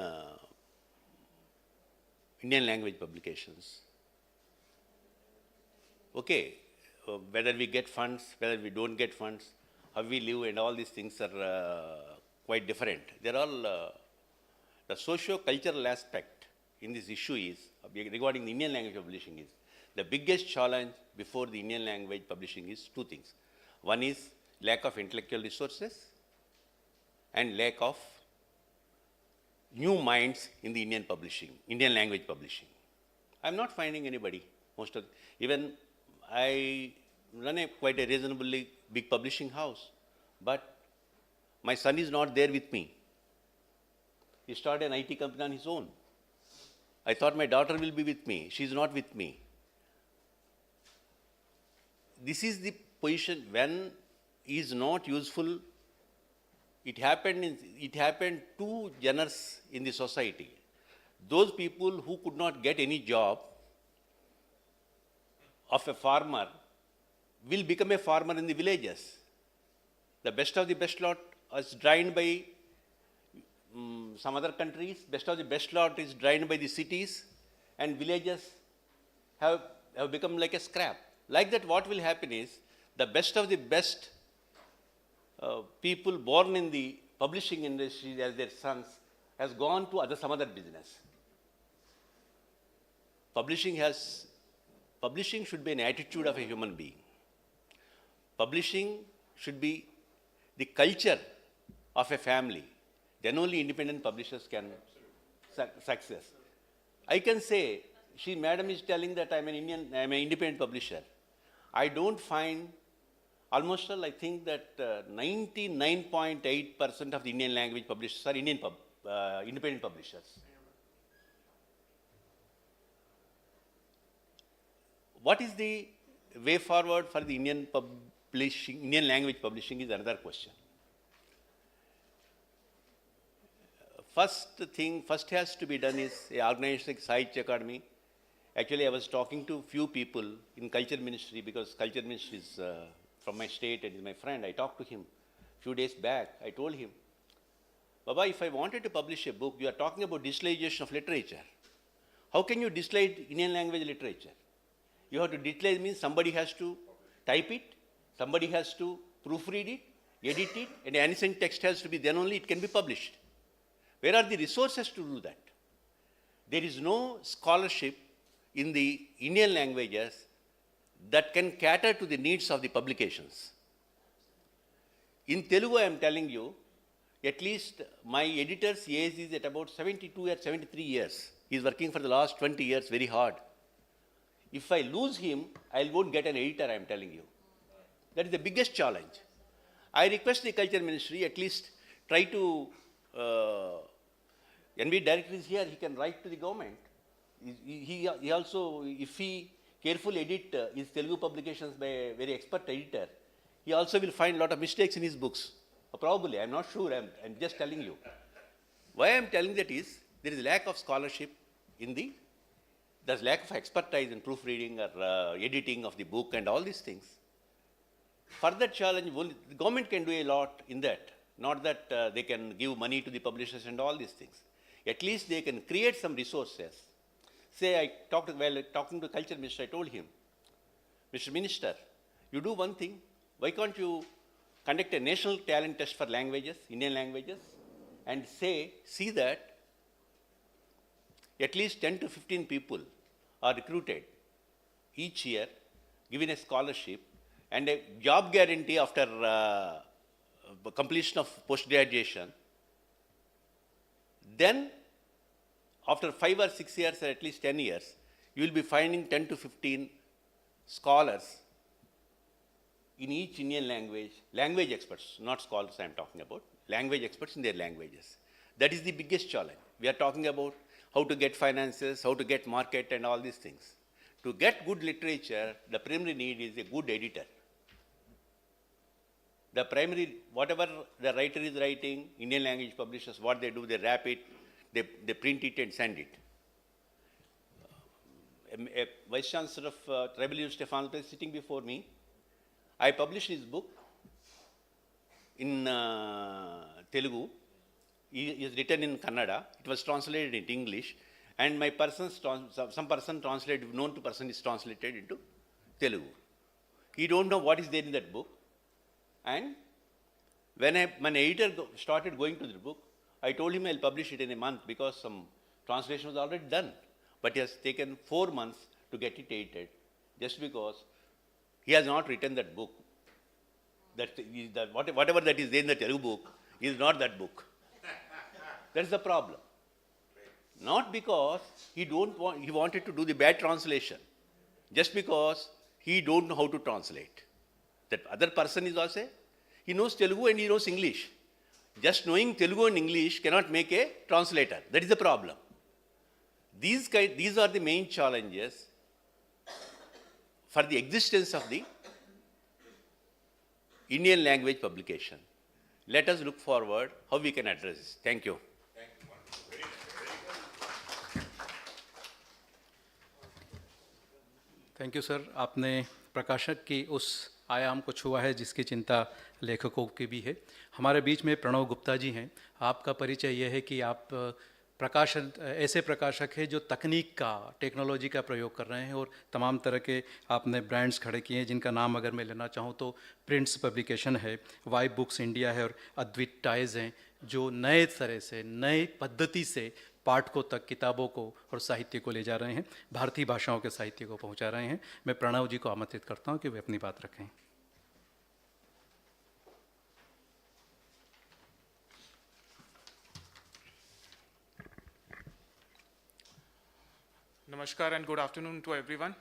[SPEAKER 5] language publications. Okay, whether we get funds, whether we don't get funds, how we live and all these things are quite different. They're all, the socio-cultural aspect in this issue is, regarding the Indian language publishing is, the biggest challenge before the Indian language publishing is two things. One is lack of intellectual resources and lack of new minds in the Indian language publishing. I'm not finding anybody. Even I run quite a reasonably big publishing house, but my son is not there with me. He started an IT company on his own. I thought my daughter will be with me. She's not with me. This is the position, when is not useful, it happened two genres in the society. Those people who could not get any job of a farmer will become a farmer in the villages. The best of the best lot is drained by some other countries. Best of the best lot is drained by the cities, and villages have become like a scrap. Like that, what will happen is the best of the best people born in the publishing industry as their sons has gone to some other business. Publishing should be an attitude of a human being. Publishing should be the culture of a family. Then only independent publishers can success. I can say, madam is telling that I'm an independent publisher. I don't find, almost all, I think that 99.8% of the Indian language publishers are independent publishers. What is the way forward for the Indian language publishing is another question. First has to be done is a organization like Sahitya Academy. Actually, I was talking to few people in Culture Ministry, because Culture Ministry is from my state and is my friend. I talked to him a few days back. I told him, Baba, if I wanted to publish a book, you are talking about digitalization of literature. How can you digitalize Indian language literature? You have to digitalize means somebody has to type it, somebody has to proofread it, edit it, and ancient text has to be, then only it can be published. Where are the resources to do that? There is no scholarship in the Indian languages that can cater to the needs of the publications. In Telugu, I am telling you, at least my editor's age is at about 72 or 73 years. He is working for the last 20 years very hard. If I lose him, I won't get an editor, I am telling you. That is the biggest challenge. I request the Culture Ministry at least try to, NV director is here, he can write to the government. He also, if he carefully edit his Telugu publications by a very expert editor, he also will find a lot of mistakes in his books. Probably, I'm not sure, I'm just telling you. Why I'm telling that is, there is lack of scholarship there's lack of expertise in proofreading or editing of the book and all these things. Further challenge, the government can do a lot in that. Not that they can give money to the publishers and all these things. At least they can create some resources. Say, while talking to the Culture Minister, I told him, Mr. Minister, you do one thing. Why can't you conduct a national talent test for languages, Indian languages, and see that at least 10 to 15 people are recruited each year, given a scholarship, and a job guarantee after completion of post-graduation. Then, after 5 or 6 years or at least 10 years, you will be finding 10 to 15 scholars in each Indian language experts, not scholars I am talking about, language experts in their languages. That is the biggest challenge. We are talking about how to get finances, how to get market and all these things. To get good literature, the primary need is a good editor. Whatever the writer is writing, Indian language publishers, what they do, they wrap it, they print it and send it. A Vice Chancellor of Tribal University of Andhra Pradesh is sitting before me. I published his book in Telugu. He is written in Kannada. It was translated into English. And some person translated, known to person is translated into Telugu. He don't know what is there in that book. And when my editor started going to the book, I told him I'll publish it in a month because some translation was already done. But he has taken 4 months to get it edited just because he has not written that book. Whatever that is there in the Telugu book is not that book. That's the problem. Not because he wanted to do the bad translation, just because he don't know how to translate. That other person is also, he knows Telugu and he knows English. Just knowing Telugu and English cannot make a translator. That is the problem. These are the main challenges for the existence of the Indian language publication. Let us look forward how we can address this. Thank you.
[SPEAKER 1] Thank you sir. आपने प्रकाशक की उस आयाम को छुआ है जिसकी चिंता लेखकों की भी है। हमारे बीच में प्रणव गुप्ता जी हैं। आपका परिचय यह है कि आप प्रकाशन ऐसे प्रकाशक हैं जो तकनीक का, टेक्नोलॉजी का प्रयोग कर रहे हैं और तमाम तरह के आपने ब्रांड्स खड़े किए हैं जिनका नाम अगर मैं लेना चाहूँ तो प्रिंट्स पब्लिकेशन है, वाइब बुक्स इंडिया है और अद्वित टाइज हैं, जो नए तरह से, नई पद्धति से पाठकों तक किताबों को और साहित्य को ले जा रहे हैं, भारतीय भाषाओं के साहित्य को पहुंचा रहे हैं। मैं प्रणव जी को आमंत्रित करता हूं कि वे अपनी बात रखें।
[SPEAKER 6] Namaskar and good afternoon to everyone.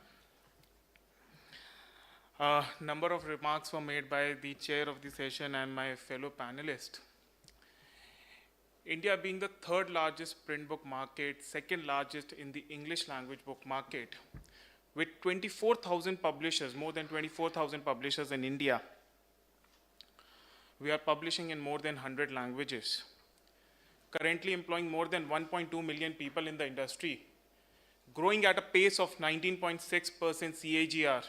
[SPEAKER 6] Number of remarks were made by the chair of the session and my fellow panelists. India being the third largest print book market, second largest in the English language book market, with 24,000 publishers, more than 24,000 publishers in India. We are publishing in more than 100 languages, currently employing more than 1.2 million people in the industry, growing at a pace of 19.6% CAGR.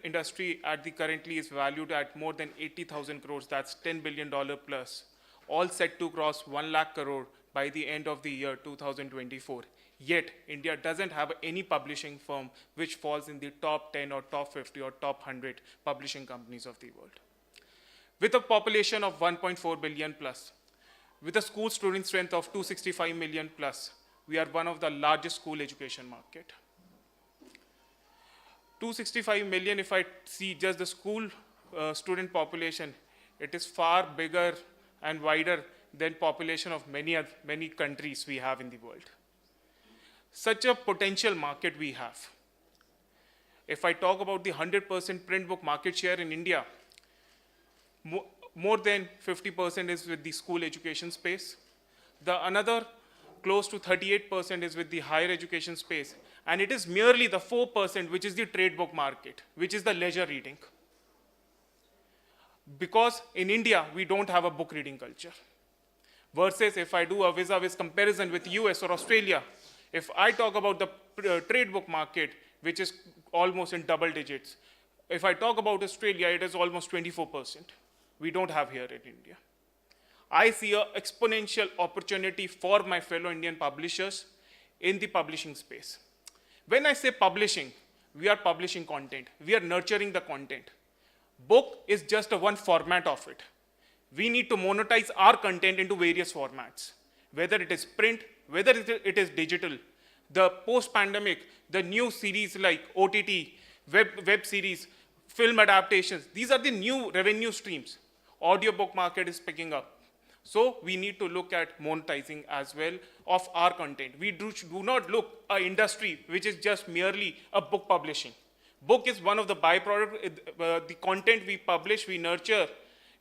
[SPEAKER 6] Industry at the currently is valued at more than 80,000 crores, that's $10 billion plus, all set to cross 1 lakh crore by the end of the year 2024. Yet, India doesn't have any publishing firm which falls in the top 10 or top 50 or top 100 publishing companies of the world. With a population of 1.4 billion plus, with a school student strength of 265 million plus, we are one of the largest school education market. 265 million, if I see just the school student population, it is far bigger and wider than population of many countries we have in the world. Such a potential market we have. If I talk about the 100% print book market share in India, more than 50% is with the school education space. The another close to 38% is with the higher education space. And it is merely the 4% which is the trade book market, which is the leisure reading. Because in India, we don't have a book reading culture. Versus if I do a vis-a-vis comparison with US or Australia, if I talk about the trade book market, which is almost in double digits, if I talk about Australia, it is almost 24%. We don't have here in India. I see an exponential opportunity for my fellow Indian publishers in the publishing space. When I say publishing, we are publishing content. We are nurturing the content. Book is just one format of it. We need to monetize our content into various formats, whether it is print, whether it is digital. The post-pandemic, the new series like OTT, web series, film adaptations, these are the new revenue streams. Audiobook market is picking up. So we need to look at monetizing as well of our content. We do not look at an industry which is just merely a book publishing. Book is one of the byproducts. The content we publish, we nurture,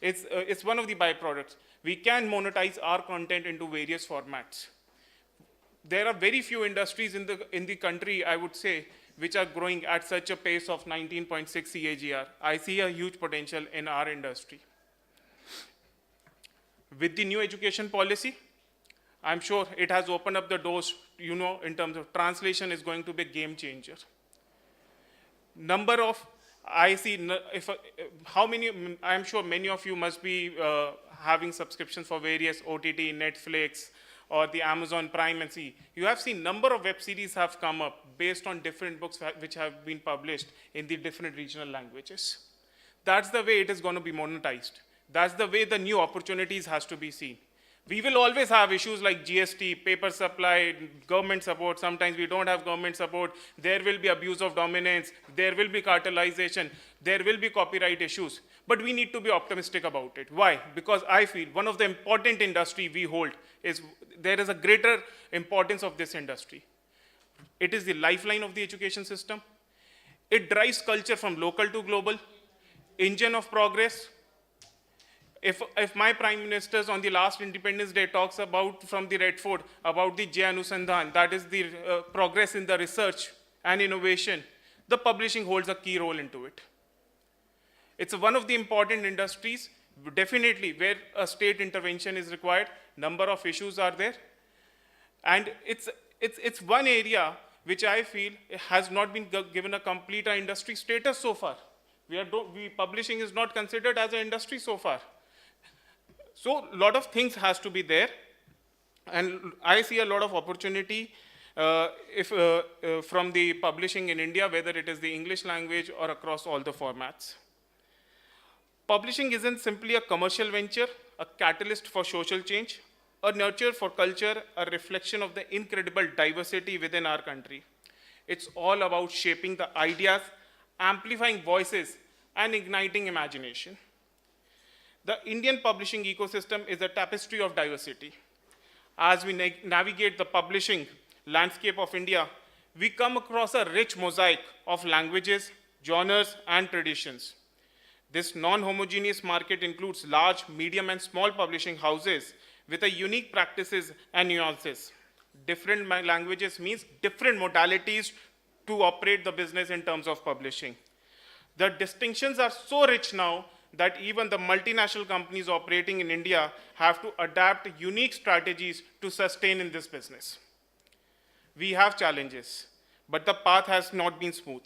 [SPEAKER 6] it's one of the byproducts. We can monetize our content into various formats. There are very few industries in the country, I would say, which are growing at such a pace of 19.6 CAGR. I see a huge potential in our industry. With the new education policy, I'm sure it has opened up the doors, in terms of translation is going to be a game changer. Number of, I see, how many, I'm sure many of you must be having subscriptions for various OTT, Netflix, or the Amazon Prime and see. You have seen number of web series have come up based on different books which have been published in the different regional languages. That's the way it is going to be monetized. That's the way the new opportunities has to be seen. We will always have issues like GST, paper supply, government support. Sometimes we don't have government support. There will be abuse of dominance. There will be cartelization. There will be copyright issues. But we need to be optimistic about it. Why? Because I feel one of the important industry we hold is there is a greater importance of this industry. It is the lifeline of the education system. It drives culture from local to global, engine of progress. If my prime ministers on the last Independence Day talks about from the Red Fort about the Jai Anusandhan, that is the progress in the research and innovation, the publishing holds a key role into it. It's one of the important industries, definitely, where a state intervention is required. Number of issues are there. And it's one area which I feel has not been given a complete industry status so far. Publishing is not considered as an industry so far. So a lot of things has to be there. And I see a lot of opportunity from the publishing in India, whether it is the English language or across all the formats. Publishing isn't simply a commercial venture, a catalyst for social change, a nurture for culture, a reflection of the incredible diversity within our country. It's all about shaping the ideas, amplifying voices, and igniting imagination. The Indian publishing ecosystem is a tapestry of diversity. As we navigate the publishing landscape of India, we come across a rich mosaic of languages, genres, and traditions. This non-homogeneous market includes large, medium, and small publishing houses with a unique practices and nuances. Different languages means different modalities to operate the business in terms of publishing. The distinctions are so rich now that even the multinational companies operating in India have to adapt unique strategies to sustain in this business. We have challenges, but the path has not been smooth.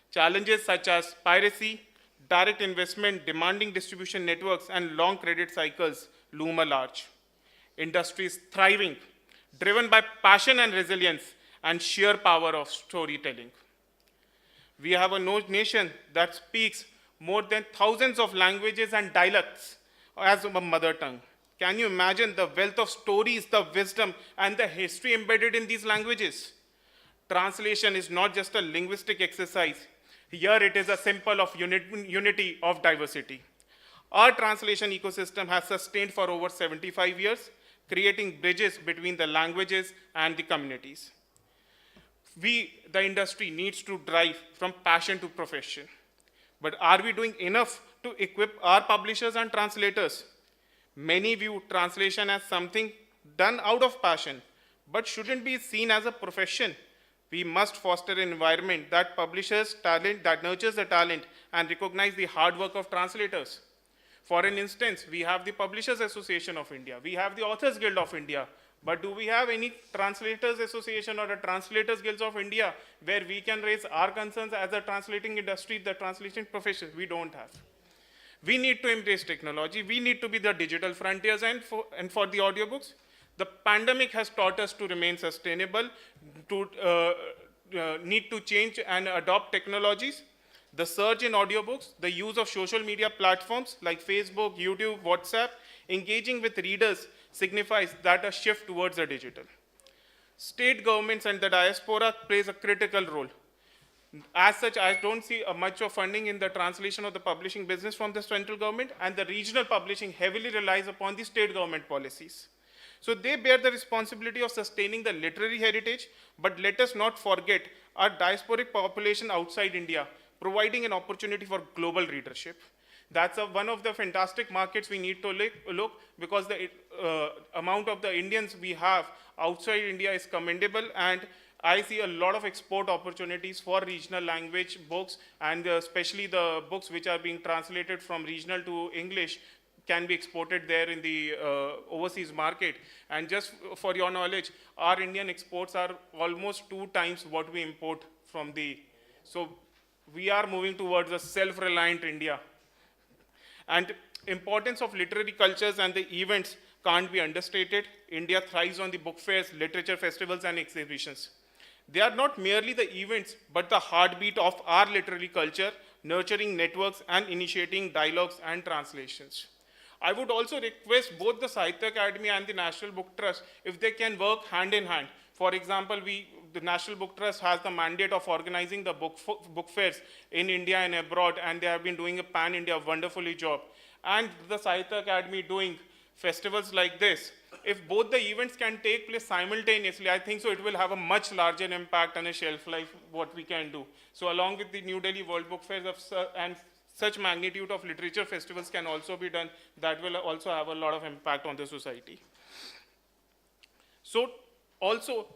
[SPEAKER 6] Challenges such as piracy, direct investment, demanding distribution networks, and long credit cycles loom large. Industry is thriving, driven by passion and resilience and sheer power of storytelling. We have a nation that speaks more than thousands of languages and dialects as a mother tongue. Can you imagine the wealth of stories, the wisdom, and the history embedded in these languages? Translation is not just a linguistic exercise. Here it is a symbol of unity of diversity. Our translation ecosystem has sustained for over 75 years, creating bridges between the languages and the communities. We, the industry, needs to drive from passion to profession. But are we doing enough to equip our publishers and translators? Many view translation as something done out of passion, but shouldn't be seen as a profession. We must foster an environment that publishes talent, that nurtures the talent, and recognize the hard work of translators. For an instance, we have the Publishers Association of India, we have the Authors Guild of India, but do we have any Translators Association or a Translators Guilds of India where we can raise our concerns as a translating industry, the translation profession? We don't have. We need to embrace technology. We need to be the digital frontiers, and for the audiobooks, the pandemic has taught us to remain sustainable, to need to change and adopt technologies. The surge in audiobooks, the use of social media platforms like Facebook, YouTube, WhatsApp, engaging with readers signifies that a shift towards the digital. State governments and the diaspora plays a critical role. As such, I don't see much of funding in the translation of the publishing business from the central government, and the regional publishing heavily relies upon the state government policies. So they bear the responsibility of sustaining the literary heritage, but let us not forget our diasporic population outside India, providing an opportunity for global readership. That's one of the fantastic markets we need to look, because the amount of the Indians we have outside India is commendable, and I see a lot of export opportunities for regional language books, and especially the books which are being translated from regional to English can be exported there in the overseas market. And just for your knowledge, our Indian exports are almost 2 times what we import from the, so we are moving towards a self-reliant India. And importance of literary cultures and the events can't be understated. India thrives on the book fairs, literature festivals, and exhibitions. They are not merely the events, but the heartbeat of our literary culture, nurturing networks and initiating dialogues and translations. I would also request both the Sahitya Academy and the National Book Trust if they can work hand in hand. For example, the National Book Trust has the mandate of organizing the book fairs in India and abroad, and they have been doing a pan-India wonderfully job. And the Sahitya Academy doing festivals like this. If both the events can take place simultaneously, I think so it will have a much larger impact on a shelf life, what we can do. So along with the New Delhi World Book Fairs and such magnitude of literature festivals can also be done, that will also have a lot of impact on the society. So also,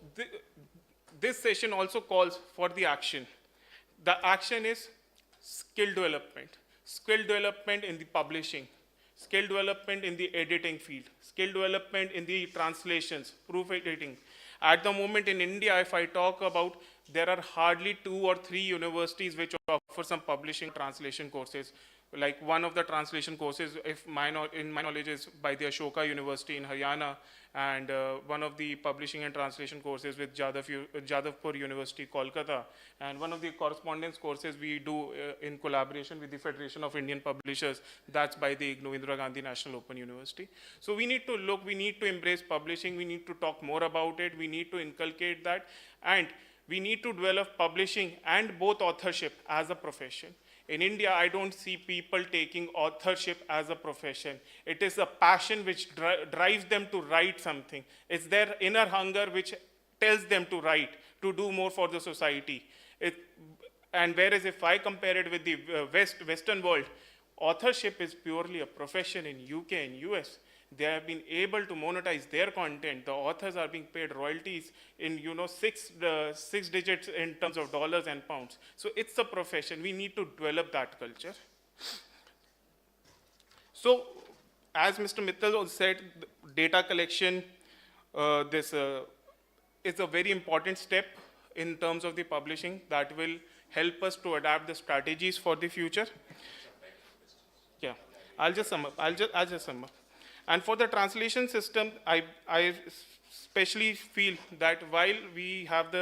[SPEAKER 6] this session also calls for the action. The action is skill development. skill development in the publishing, skill development in the editing field, skill development in the translations, proof editing. At the moment in India, if I talk about, there are hardly 2 or 3 universities which offer some publishing translation courses. Like one of the translation courses, in my knowledge, is by the Ashoka University in Haryana, and one of the publishing and translation courses with Jadavpur University, Kolkata, and one of the correspondence courses we do in collaboration with the Federation of Indian Publishers, that's by the IGNOU, Indira Gandhi National Open University. So we need to look, we need to embrace publishing, we need to talk more about it, we need to inculcate that, and we need to develop publishing and both authorship as a profession. In India, I don't see people taking authorship as a profession. It is a passion which drives them to write something. It's their inner hunger which tells them to write, to do more for the society. And whereas if I compare it with the Western world, authorship is purely a profession in UK and US. They have been able to monetize their content. The authors are being paid royalties in, six digits in terms of dollars and pounds. So it's a profession. We need to develop that culture. So as Mr. Mittal said, data collection, is a very important step in terms of the publishing that will help us to adapt the strategies for the future. Yeah, I'll just sum up. And for the translation system, I especially feel that while we have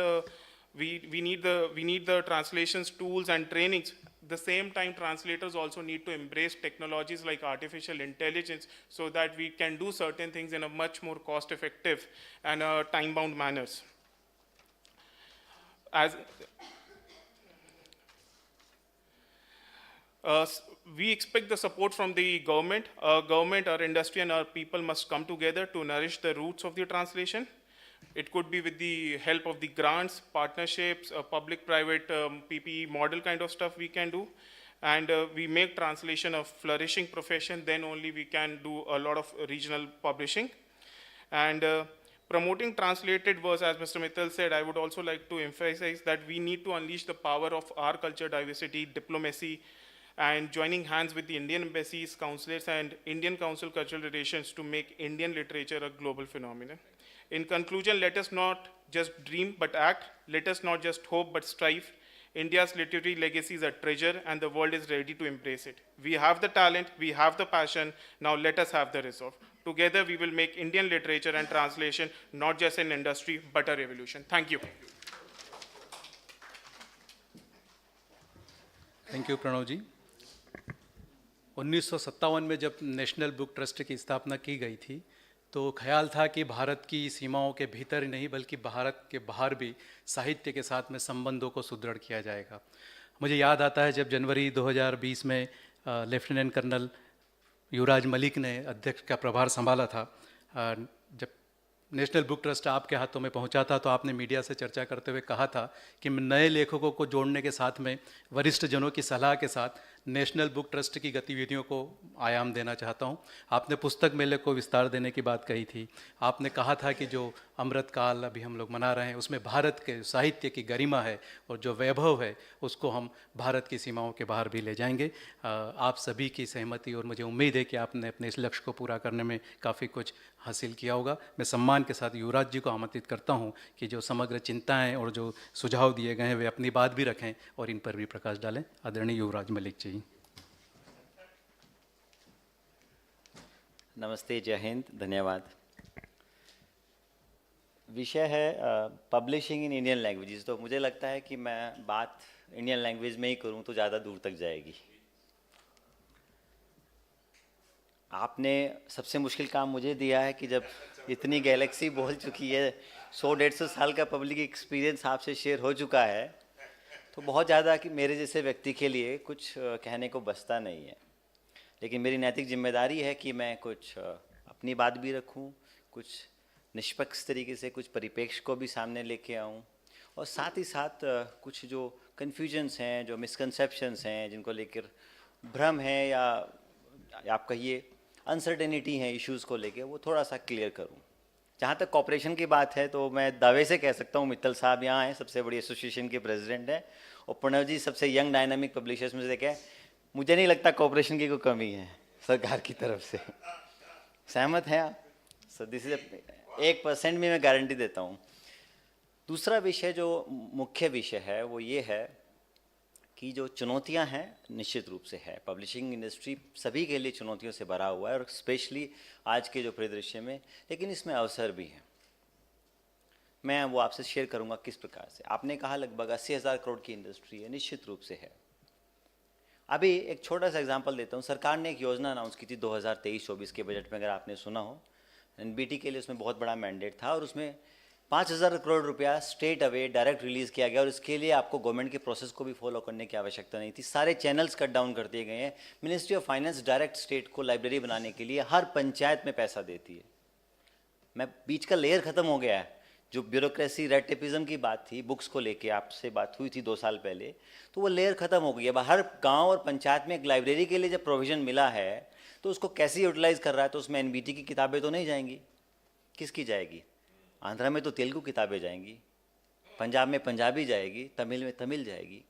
[SPEAKER 6] we need the translations tools and trainings, the same time translators also need to embrace technologies like artificial intelligence so that we can do certain things in a much more cost-effective and time-bound manners. We expect the support from the government. Our industry, and our people must come together to nourish the roots of the translation. It could be with the help of the grants, partnerships, public-private PPE model kind of stuff we can do. And we make translation a flourishing profession, then only we can do a lot of regional publishing. And promoting translated verse, as Mr. Mittal said, I would also like to emphasize that we need to unleash the power of our culture diversity, diplomacy, and joining hands with the Indian embassies, consulates, and Indian Council Cultural Relations to make Indian literature a global phenomenon. In conclusion, let us not just dream but act. Let us not just hope but strive. India's literary legacy is a treasure, and the world is ready to embrace it. We have the talent, we have the passion, now let us have the resolve. Together, we will make Indian literature and translation not just an industry, but a revolution. Thank you.
[SPEAKER 1] Thank you Pranav ji. 1957 में जब national book trust की स्थापना की गई थी तो ख्याल था कि भारत की सीमाओं के भीतर ही नहीं बल्कि भारत के बाहर भी साहित्य के साथ में संबंधों को सुदृढ़ किया जाएगा। मुझे याद आता है जब जनवरी 2020 में लेफ्टिनेंट कर्नल युवराज मलिक ने अध्यक्ष का प्रभार संभाला था, जब नेशनल बुक ट्रस्ट आपके हाथों में पहुंचा था तो आपने मीडिया से चर्चा करते हुए कहा था कि मैं नए लेखकों को जोड़ने के साथ में वरिष्ठ जनों की सलाह के साथ नेशनल बुक ट्रस्ट की गतिविधियों को आयाम देना चाहता हूं। आपने पुस्तक मेले को विस्तार देने की बात कही थी। आपने कहा था कि जो अमृतकाल अभी हम लोग मना रहे हैं उसमें भारत के साहित्य की गरिमा है और जो वैभव है उसको हम भारत की सीमाओं के बाहर भी ले जाएंगे। आप सभी की सहमति और मुझे उम्मीद है कि आपने अपने इस लक्ष्य को पूरा करने में काफ़ी कुछ हासिल किया होगा। मैं सम्मान के साथ युवराज जी को आमंत्रित करता हूं कि जो समग्र चिंताएं और जो सुझाव दिए गए हैं वे अपनी बात भी रखें और इन पर भी प्रकाश डालें। आदरणीय युवराज मलिक जी।
[SPEAKER 7] नमस्ते, जय हिंद, धन्यवाद। विषय है पब्लिशिंग इन इंडियन लैंग्वेजेस। तो मुझे लगता है कि मैं बात इंडियन लैंग्वेज में ही करूं तो ज़्यादा दूर तक जाएगी। आपने सबसे मुश्किल काम मुझे दिया है कि जब इतनी गैलेक्सी बोल चुकी है, 100-150 साल का पब्लिक एक्सपीरियंस आपसे शेयर हो चुका है, तो बहुत ज़्यादा कि मेरे जैसे व्यक्ति के लिए कुछ कहने को बचता नहीं है। लेकिन मेरी नैतिक जिम्मेदारी है कि मैं कुछ अपनी बात भी रखूं, कुछ निष्पक्ष तरीके से कुछ परिप्रेक्ष्य को भी सामने लेके आऊं, और साथ ही साथ कुछ जो कन्फ्यूजन्स हैं, जो मिसकंसेप्शंस हैं, जिनको लेकर भ्रम है या आप कहिए अनसर्टेनिटी है इश्यूज़ को लेके, वो थोड़ा सा क्लियर करूं। जहाँ तक कॉपरेशन की बात है तो मैं दावे से कह सकता हूँ मित्तल साहब यहाँ हैं, सबसे बड़ी एसोसिएशन के प्रेसिडेंट हैं, और प्रणव जी सबसे यंग डायनामिक पब्लिशर्स में से एक है। मुझे नहीं लगता कोऑपरेशन की कोई कमी है सरकार की तरफ से। सहमत हैं आप? सर दिस इज 1% भी मैं गारंटी देता हूँ। दूसरा विषय जो मुख्य विषय है वो ये है कि जो चुनौतियां हैं निश्चित रूप से है, पब्लिशिंग इंडस्ट्री सभी के लिए चुनौतियों से भरा हुआ है और स्पेशली आज के जो परिदृश्य में, लेकिन इसमें अवसर भी है। मैं वो आपसे शेयर करूंगा किस प्रकार से। आपने कहा लगभग 80,000 करोड़ की इंडस्ट्री है, निश्चित रूप से है। अभी एक छोटा सा एग्जांपल देता हूँ। सरकार ने एक योजना अनाउंस की थी 2023-24 के बजट में, अगर आपने सुना हो। एनबीटी के लिए उसमें बहुत बड़ा मैंडेट था और उसमें 5,000 करोड़ रुपया स्टेट अवे डायरेक्ट रिलीज़ किया गया और इसके लिए आपको गवर्नमेंट के प्रोसेस को भी फॉलो करने की आवश्यकता नहीं थी। सारे चैनल्स कट डाउन कर दिए गए हैं। Ministry of finance direct state को लाइब्रेरी बनाने के लिए हर पंचायत में पैसा देती है। मैं बीच का लेयर ख़त्म हो गया है। जो ब्यूरोक्रेसी रेड टेपिज्म की बात थी, बुक्स को लेके आपसे बात हुई थी 2 साल पहले, तो वो लेयर ख़त्म हो गई है। हर गांव और पंचायत में एक लाइब्रेरी के लिए जब प्रोविज़न मिला है तो उसको कैसे यूटिलाइज़ कर रहा है। तो उसमें एनबीटी की किताबें तो नहीं जाएंगी, किसकी जाएगी? आंध्रा में तो तेलुगु किताबें जाएंगी, पंजाब में पंजाबी जाएगी, तमिल में तमिल जाएगी।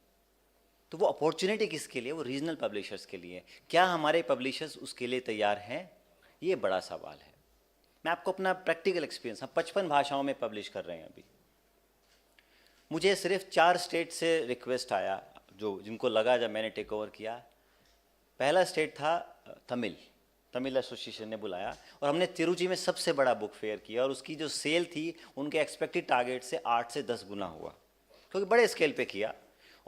[SPEAKER 7] तो वो अपॉर्चुनिटी किसके लिए? वो रीजनल पब्लिशर्स के लिए। क्या हमारे पब्लिशर्स उसके लिए तैयार हैं? ये बड़ा सवाल है। मैं आपको अपना प्रैक्टिकल एक्सपीरियंस, हम 55 भाषाओं में पब्लिश कर रहे हैं अभी। मुझे सिर्फ 4 स्टेट से रिक्वेस्ट आया जो जिनको लगा जब मैंने टेक ओवर किया। पहला स्टेट था तमिल एसोसिएशन ने बुलाया और हमने तिरुचि में सबसे बड़ा बुक फेयर किया और उसकी जो सेल थी उनके एक्सपेक्टेड टारगेट से 8 से 10 गुना हुआ, क्योंकि बड़े स्केल पे किया।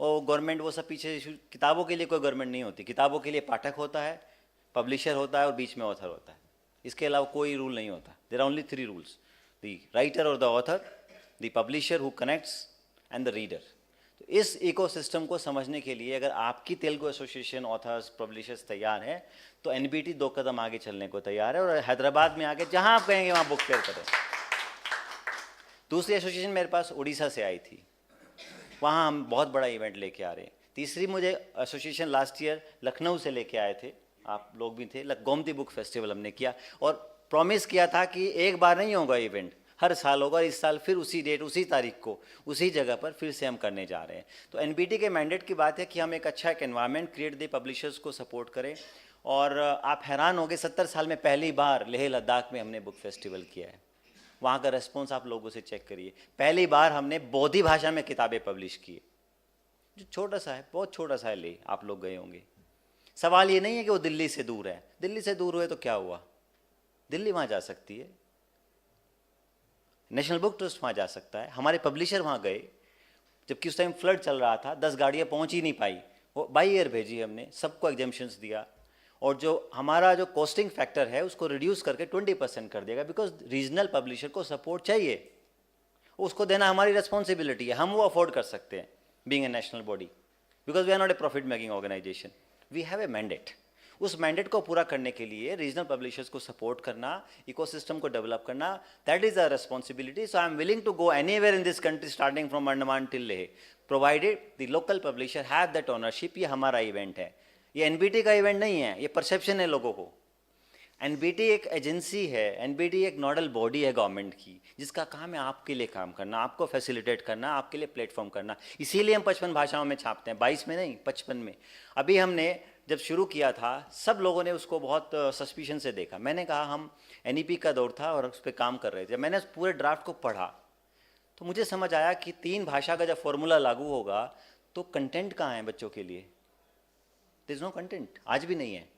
[SPEAKER 7] और गवर्नमेंट वो सब पीछे, किताबों के लिए कोई गवर्नमेंट नहीं होती। किताबों के लिए पाठक होता है, पब्लिशर होता है और बीच में ऑथर होता है। इसके अलावा कोई रूल नहीं होता। There are only 3 rules, the writer और the author, the publisher who connects and the reader. तो इस इकोसिस्टम को समझने के लिए अगर आपकी तेलुगु एसोसिएशन, ऑथर्स, पब्लिशर्स तैयार हैं तो एनबीटी 2 कदम आगे चलने को तैयार है और हैदराबाद में आके जहां आप कहेंगे वहां बुक फेयर करें। दूसरी एसोसिएशन मेरे पास उड़ीसा से आई थी, वहाँ हम बहुत बड़ा इवेंट लेके आ रहे हैं। तीसरी मुझे एसोसिएशन लास्ट ईयर लखनऊ से लेके आए थे, आप लोग भी थे। गोमती बुक फेस्टिवल हमने किया और प्रॉमिस किया था कि एक बार नहीं होगा इवेंट, हर साल होगा। इस साल फिर उसी डेट, उसी तारीख को, उसी जगह पर फिर से हम करने जा रहे हैं। तो एनबीटी के मैंडेट की बात है कि हम एक अच्छा एक एनवायरनमेंट क्रिएट दे, पब्लिशर्स को सपोर्ट करें। और आप हैरान होंगे, 70 साल में पहली बार लेह लद्दाख में हमने बुक फेस्टिवल किया है। वहाँ का रेस्पॉन्स आप लोगों से चेक करिए। पहली बार हमने बोधी भाषा में किताबें पब्लिश की, जो छोटा सा है, बहुत छोटा सा है लेह, आप लोग गए होंगे। सवाल ये नहीं है कि वो दिल्ली से दूर है। दिल्ली से दूर हुए तो क्या हुआ, दिल्ली वहाँ जा सकती है, नेशनल बुक ट्रस्ट वहाँ जा सकता है। हमारे पब्लिशर वहाँ गए, जबकि उस टाइम फ्लड चल रहा था, 10 गाड़ियाँ पहुँच ही नहीं पाई, वो बाई एयर भेजी हमने, सबको एग्जाम्पशंस दिया। और जो हमारा जो कॉस्टिंग फैक्टर है उसको रिड्यूस करके 20% कर देगा, बिकॉज रीजनल पब्लिशर को सपोर्ट चाहिए, उसको देना हमारी रिस्पॉन्सिबिलिटी है। हम वो अफोर्ड कर सकते हैं being a national body, because we are not a profit making organisation, we have a mandate. उस मैंडेट को पूरा करने के लिए रीजनल पब्लिशर्स को सपोर्ट करना, इकोसिस्टम को डेवलप करना, that is a responsibility. So I am willing to go anywhere in this country starting from Andaman till Leh, provided the local publisher have that ownership. ये हमारा इवेंट है, ये एनबीटी का event नहीं है, ये परसेप्शन है लोगों को। एनबीटी एक एजेंसी है, एनबीटी एक नोडल बॉडी है गवर्नमेंट की, जिसका काम है आपके लिए काम करना, आपको फैसिलिटेट करना, आपके लिए प्लेटफॉर्म करना। इसीलिए हम 55 भाषाओं में छापते हैं, 22 में नहीं, 55 में। अभी हमने जब शुरू किया था, सब लोगों ने उसको बहुत सस्पिशन से देखा। मैंने कहा, हम एनईपी का दौर था और उस पर काम कर रहे थे। मैंने उस पूरे ड्राफ्ट को पढ़ा तो मुझे समझ आया कि 3 भाषा का जब फॉर्मूला लागू होगा तो कंटेंट कहाँ है बच्चों के लिए? देयर इज नो कंटेंट, आज भी नहीं है।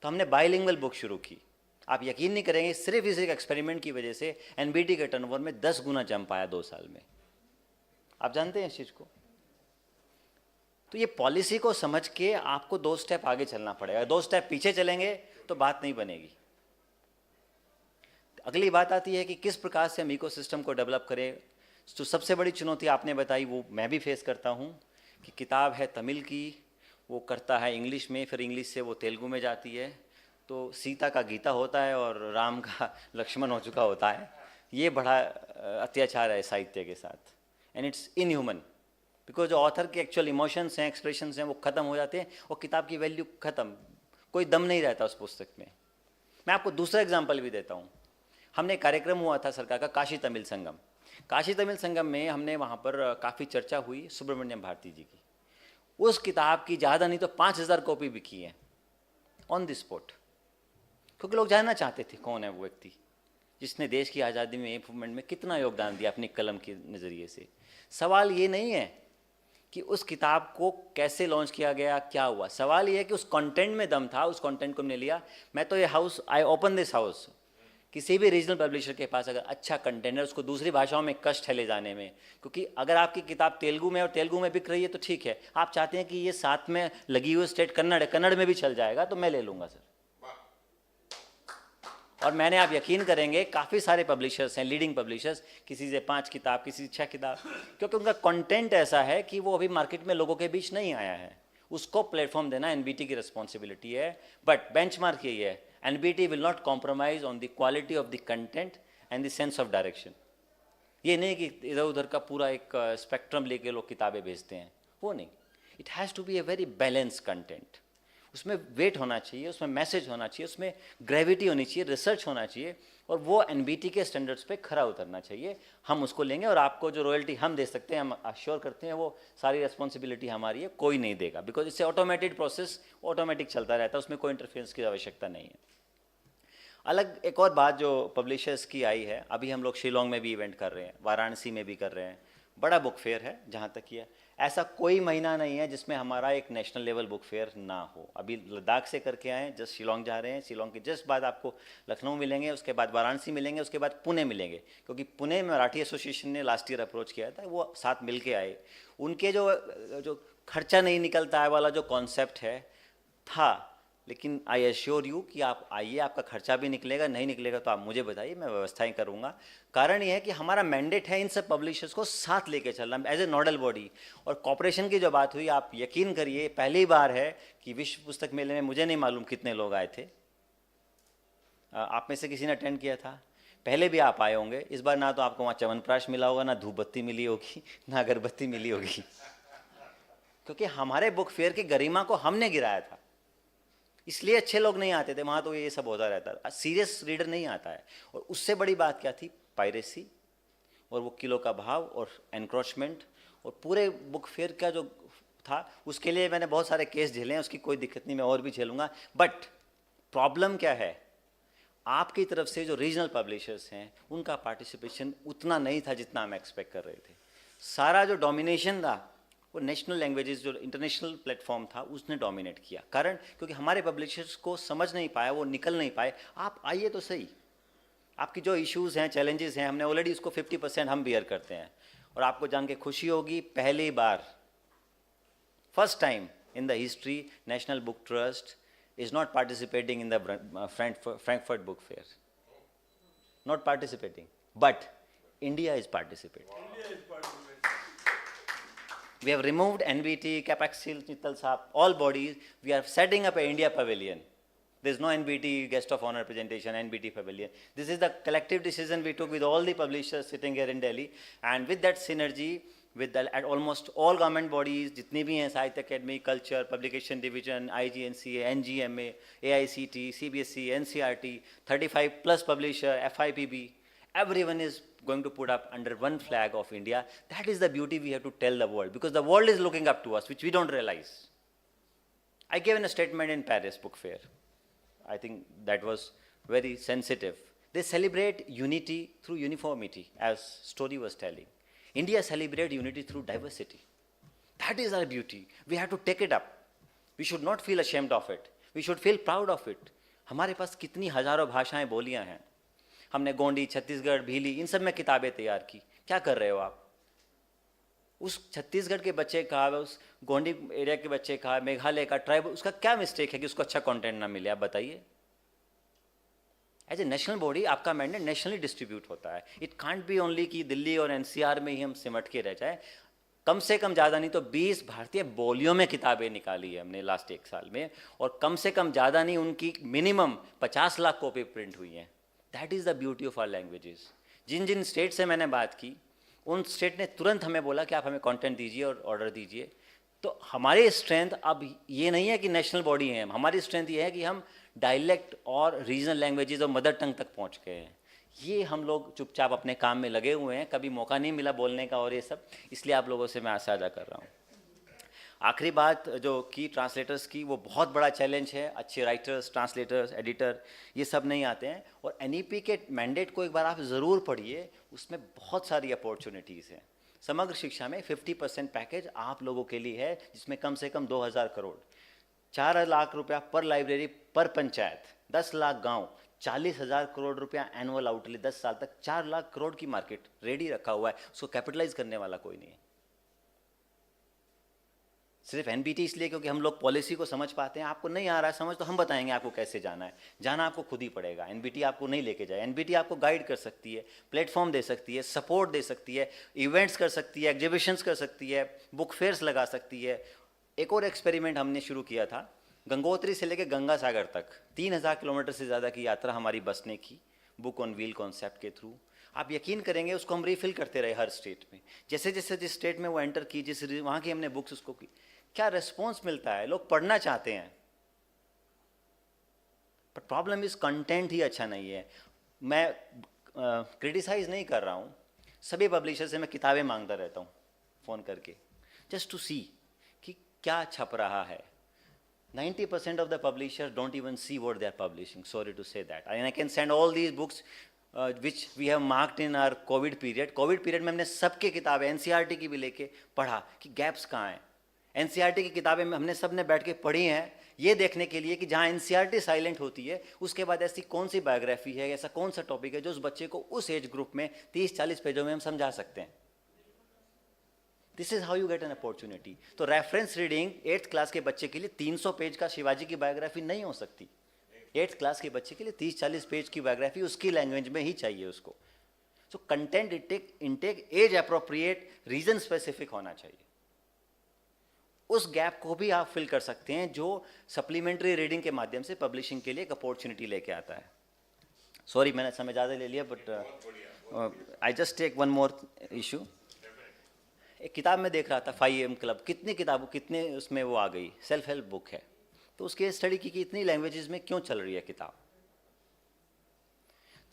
[SPEAKER 7] तो हमने बाइलिंगुअल बुक शुरू की। आप यकीन नहीं करेंगे, सिर्फ इस एक एक्सपेरिमेंट की वजह से एनबीटी के टर्नओवर में 10 गुना जंप आया 2 साल में। आप जानते हैं इस चीज़ को? तो ये पॉलिसी को समझ के आपको 2 स्टेप आगे चलना पड़ेगा। 2 स्टेप पीछे चलेंगे तो बात नहीं बनेगी। अगली बात आती है कि किस प्रकार से हम इकोसिस्टम को डेवलप करें। तो सबसे बड़ी चुनौती आपने बताई, वो मैं भी फेस करता हूँ कि किताब है तमिल की, वो करता है इंग्लिश में, फिर इंग्लिश से वो तेलुगु में जाती है। तो सीता का गीता होता है और राम का लक्ष्मण हो चुका होता है। ये बड़ा अत्याचार है साहित्य के साथ, एंड इट्स इनह्यूमन, बिकॉज जो ऑथर के एक्चुअल इमोशंस हैं, एक्सप्रेशंस हैं, वो ख़त्म हो जाते हैं और किताब की वैल्यू ख़त्म, कोई दम नहीं रहता उस पुस्तक में। मैं आपको दूसरा एग्जाम्पल भी देता हूँ। हमने कार्यक्रम हुआ था सरकार का, काशी तमिल संगम। काशी तमिल संगम में हमने वहाँ पर काफ़ी चर्चा हुई सुब्रमण्यम भारती जी की। उस किताब की ज़्यादा नहीं तो 5,000 कॉपी बिकी है ऑन द स्पॉट, क्योंकि लोग जानना चाहते थे कौन है वो व्यक्ति जिसने देश की आज़ादी में, मूवमेंट में कितना योगदान दिया अपनी कलम के नज़रिए से। सवाल ये नहीं है कि उस किताब को कैसे लॉन्च किया गया, क्या हुआ, सवाल ये है कि उस कंटेंट में दम था, उस कंटेंट को हमने लिया। मैं तो ये house, I open this house, किसी भी रीजनल पब्लिशर के पास अगर अच्छा कंटेंट है, उसको दूसरी भाषाओं में कष्ट है ले जाने में, क्योंकि अगर आपकी किताब तेलुगु में और तेलुगु में बिक रही है तो ठीक है, आप चाहते हैं कि ये साथ में लगी हुई स्टेट कन्नड़ है, कन्नड़ में भी चल जाएगा तो मैं ले लूँगा सर। और मैंने, आप यकीन करेंगे, काफ़ी सारे पब्लिशर्स हैं, लीडिंग पब्लिशर्स, किसी से 5 किताब, किसी से 6 किताब, क्योंकि उनका कंटेंट ऐसा है कि वो अभी मार्केट में लोगों के बीच नहीं आया है, उसको प्लेटफॉर्म देना एनबीटी की रिस्पॉन्सिबिलिटी है। बट बेंचमार्क यही है, NBT will not compromise on the quality of the content and the sense of direction. ये नहीं कि इधर उधर का पूरा एक स्पेक्ट्रम लेके लोग किताबें भेजते हैं, वो नहीं। It has to be a very balance content, उसमें वेट होना चाहिए, उसमें मैसेज होना चाहिए, उसमें ग्रेविटी होनी चाहिए, रिसर्च होना चाहिए, और वो एनबीटी के स्टैंडर्ड्स पे खरा उतरना चाहिए। हम उसको लेंगे और आपको जो रॉयल्टी हम दे सकते हैं, हम अश्योर करते हैं, वो सारी रिस्पॉन्सिबिलिटी हमारी है, कोई नहीं देगा, बिकॉज इससे ऑटोमेटेड प्रोसेस ऑटोमेटिक चलता रहता है, उसमें कोई इंटरफेरेंस की आवश्यकता नहीं है। अलग एक और बात जो पब्लिशर्स की आई है, अभी हम लोग शिलोंग में भी इवेंट कर रहे हैं, वाराणसी में भी कर रहे हैं, बड़ा बुक फेयर है। जहाँ तक ये, ऐसा कोई महीना नहीं है जिसमें हमारा एक नेशनल लेवल बुक फेयर ना हो। अभी लद्दाख से करके आए हैं, जस्ट शिलोंग जा रहे हैं, शिलोंग के जस्ट बाद आपको लखनऊ मिलेंगे, उसके बाद वाराणसी मिलेंगे, उसके बाद पुणे मिलेंगे, क्योंकि पुणे में मराठी एसोसिएशन ने लास्ट ईयर अप्रोच किया था, वो साथ मिल के आए। उनके जो खर्चा नहीं निकलता है वाला जो कॉन्सेप्ट है था, लेकिन आई एश्योर यू कि आप आइए, आपका खर्चा भी निकलेगा, नहीं निकलेगा तो आप मुझे बताइए, मैं व्यवस्थाएं करूंगा। कारण ये है कि हमारा मैंडेट है इन सब पब्लिशर्स को साथ लेके चलना एज ए नोडल बॉडी। और कॉपरेशन की जो बात हुई, आप यकीन करिए पहली बार है कि विश्व पुस्तक मेले में, मुझे नहीं मालूम कितने लोग आए थे, आप में से किसी ने अटेंड किया था, पहले भी आप आए होंगे। इस बार ना तो आपको वहाँ च्यवनप्राश मिला होगा, ना धूप बत्ती मिली होगी, ना अगरबत्ती मिली होगी, क्योंकि हमारे बुक फेयर की गरिमा को हमने गिराया था, इसलिए अच्छे लोग नहीं आते थे वहाँ, तो ये सब होता रहता था, सीरियस रीडर नहीं आता है। और उससे बड़ी बात क्या थी, पायरेसी, और वो किलो का भाव, और एनक्रोचमेंट, और पूरे बुक फेयर का जो था, उसके लिए मैंने बहुत सारे केस झेले हैं, उसकी कोई दिक्कत नहीं, मैं और भी झेलूंगा। बट प्रॉब्लम क्या है, आपकी तरफ से जो रीजनल पब्लिशर्स हैं उनका पार्टिसिपेशन उतना नहीं था जितना हम एक्सपेक्ट कर रहे थे। सारा जो डोमिनेशन था वो नेशनल लैंग्वेजेस, जो इंटरनेशनल प्लेटफॉर्म था, उसने डोमिनेट किया। कारण क्योंकि हमारे पब्लिशर्स को समझ नहीं पाया, वो निकल नहीं पाए। आप आइए तो सही, आपकी जो इश्यूज़ हैं, चैलेंजेस हैं, हमने ऑलरेडी उसको 50% हम बियर करते हैं। और आपको जान के खुशी होगी, पहली बार, first time in the history, national book trust is not participating in the Frankfurt Book Fair. Not participating, but India is participating. We have removed NBT, Capexil, Chittal Saab, all bodies. We are setting up an India pavilion. There is no NBT guest of honor presentation, NBT pavilion. This is the collective decision we took with all the publishers sitting here in Delhi, and with that synergy, with at almost all government bodies, जितने भी हैं, साहित्य academy, culture, publication division, IGNCA, NGMA, AICT, CBSE, NCRT, 35+ publisher, FIPB, everyone is going to put up under one flag of India. That is the beauty we have to tell the world, because the world is looking up to us, which we don't realize. I gave a statement in Paris Book Fair. I think that was very sensitive. They celebrate unity through uniformity, as Story was telling. India celebrates unity through diversity. That is our beauty. We have to take it up. We should not feel ashamed of it. We should feel proud of it. हमारे पास कितनी हजारों भाषाएं, बोलियां हैं। हमने गोंडी, छत्तीसगढ़, भीली, इन सब में किताबें तैयार की। क्या कर रहे हो आप? उस छत्तीसगढ़ के बच्चे का, उस गोंडी एरिया के बच्चे का, मेघालय का ट्राइब, उसका क्या मिस्टेक है कि उसको अच्छा कंटेंट ना मिले? आप बताइए। एज ए नेशनल बॉडी आपका मैंडेट नेशनली डिस्ट्रीब्यूट होता है। इट कांट बी ओनली कि दिल्ली और NCR में ही हम सिमट के रह जाए। कम से कम ज़्यादा नहीं तो 20 भारतीय बोलियों में किताबें निकाली है हमने लास्ट 1 साल में, और कम से कम ज़्यादा नहीं, उनकी मिनिमम 50 लाख कॉपी प्रिंट हुई हैं। That is the beauty of our languages. जिन जिन स्टेट से मैंने बात की, उन स्टेट ने तुरंत हमें बोला कि आप हमें कंटेंट दीजिए और ऑर्डर दीजिए। तो हमारी स्ट्रेंथ अब ये नहीं है कि नेशनल बॉडी है, हमारी स्ट्रेंथ ये है कि हम डायलेक्ट और रीजनल लैंग्वेजेस और मदर टंग तक पहुंच गए हैं। ये हम लोग चुपचाप अपने काम में लगे हुए हैं, कभी मौका नहीं मिला बोलने का और ये सब, इसलिए आप लोगों से मैं साझा कर रहा हूँ। आखिरी बात जो की ट्रांसलेटर्स की, वो बहुत बड़ा चैलेंज है। अच्छे राइटर्स, ट्रांसलेटर्स, एडिटर ये सब नहीं आते हैं। और एनईपी के मैंडेट को एक बार आप ज़रूर पढ़िए, उसमें बहुत सारी अपॉर्चुनिटीज़ हैं। समग्र शिक्षा में 50% पैकेज आप लोगों के लिए है, जिसमें कम से कम 2000 करोड़, 4 लाख रुपया पर लाइब्रेरी पर पंचायत, 10 लाख गांव, 40,000 करोड़ रुपया एनुअल आउटले 10 साल तक, 4 लाख करोड़ की मार्केट रेडी रखा हुआ है। उसको कैपिटलाइज करने वाला कोई नहीं है। सिर्फ एनबीटी इसलिए क्योंकि हम लोग पॉलिसी को समझ पाते हैं। आपको नहीं आ रहा है समझ, तो हम बताएंगे आपको कैसे जाना है। जाना आपको खुद ही पड़ेगा। एनबीटी आपको नहीं लेके जाए। एनबीटी आपको गाइड कर सकती है, प्लेटफॉर्म दे सकती है, सपोर्ट दे सकती है, इवेंट्स कर सकती है, एग्जीबिशंस कर सकती है, बुक फेयर्स लगा सकती है। एक और एक्सपेरिमेंट हमने शुरू किया था, गंगोत्री से लेकर गंगा सागर तक 3000 किलोमीटर से ज़्यादा की यात्रा हमारी बस ने की, बुक ऑन व्हील कॉन्सेप्ट के थ्रू। आप यकीन करेंगे, उसको हम रिफिल करते रहे हर स्टेट में। जैसे जैसे जिस स्टेट में वो एंटर की, जिस वहाँ की हमने बुक्स उसको की, क्या रिस्पॉन्स मिलता है। लोग पढ़ना चाहते हैं, पर प्रॉब्लम इस कंटेंट ही अच्छा नहीं है। मैं क्रिटिसाइज नहीं कर रहा हूँ, सभी पब्लिशर से मैं किताबें मांगता रहता हूँ फ़ोन करके, जस्ट टू सी कि क्या छप रहा है। 90% of the publishers don't even see what they are publishing. Sorry to say that. And I can send all these books which we have marked in our COVID period. COVID period में हमने सबके किताबें NCERT की भी लेके पढ़ा कि gaps कहाँ हैं। एनसीईआरटी की किताबें में हमने सब ने बैठ के पढ़ी हैं, ये देखने के लिए कि जहाँ एनसीईआरटी साइलेंट होती है, उसके बाद ऐसी कौन सी बायोग्राफी है, ऐसा कौन सा टॉपिक है जो उस बच्चे को उस एज ग्रुप में 30-40 पेजों में हम समझा सकते हैं। This is how you get an opportunity. तो रेफरेंस रीडिंग 8th क्लास के बच्चे के लिए 300 पेज का शिवाजी की बायोग्राफी नहीं हो सकती। 8th क्लास के बच्चे के लिए 30-40 पेज की बायोग्राफी उसकी लैंग्वेज में ही चाहिए उसको। So content intake as appropriate, region specific होना चाहिए। उस गैप को भी आप फिल कर सकते हैं जो सप्लीमेंट्री रीडिंग के माध्यम से पब्लिशिंग के लिए एक अपॉर्चुनिटी लेके आता है। सॉरी मैंने समय ज़्यादा ले लिया, but I just take one more issue. एक किताब में देख रहा था 5am क्लब, कितने उसमें वो आ गई, सेल्फ हेल्प बुक है, तो उसके स्टडी की कि इतनी लैंग्वेजेस में क्यों चल रही है किताब।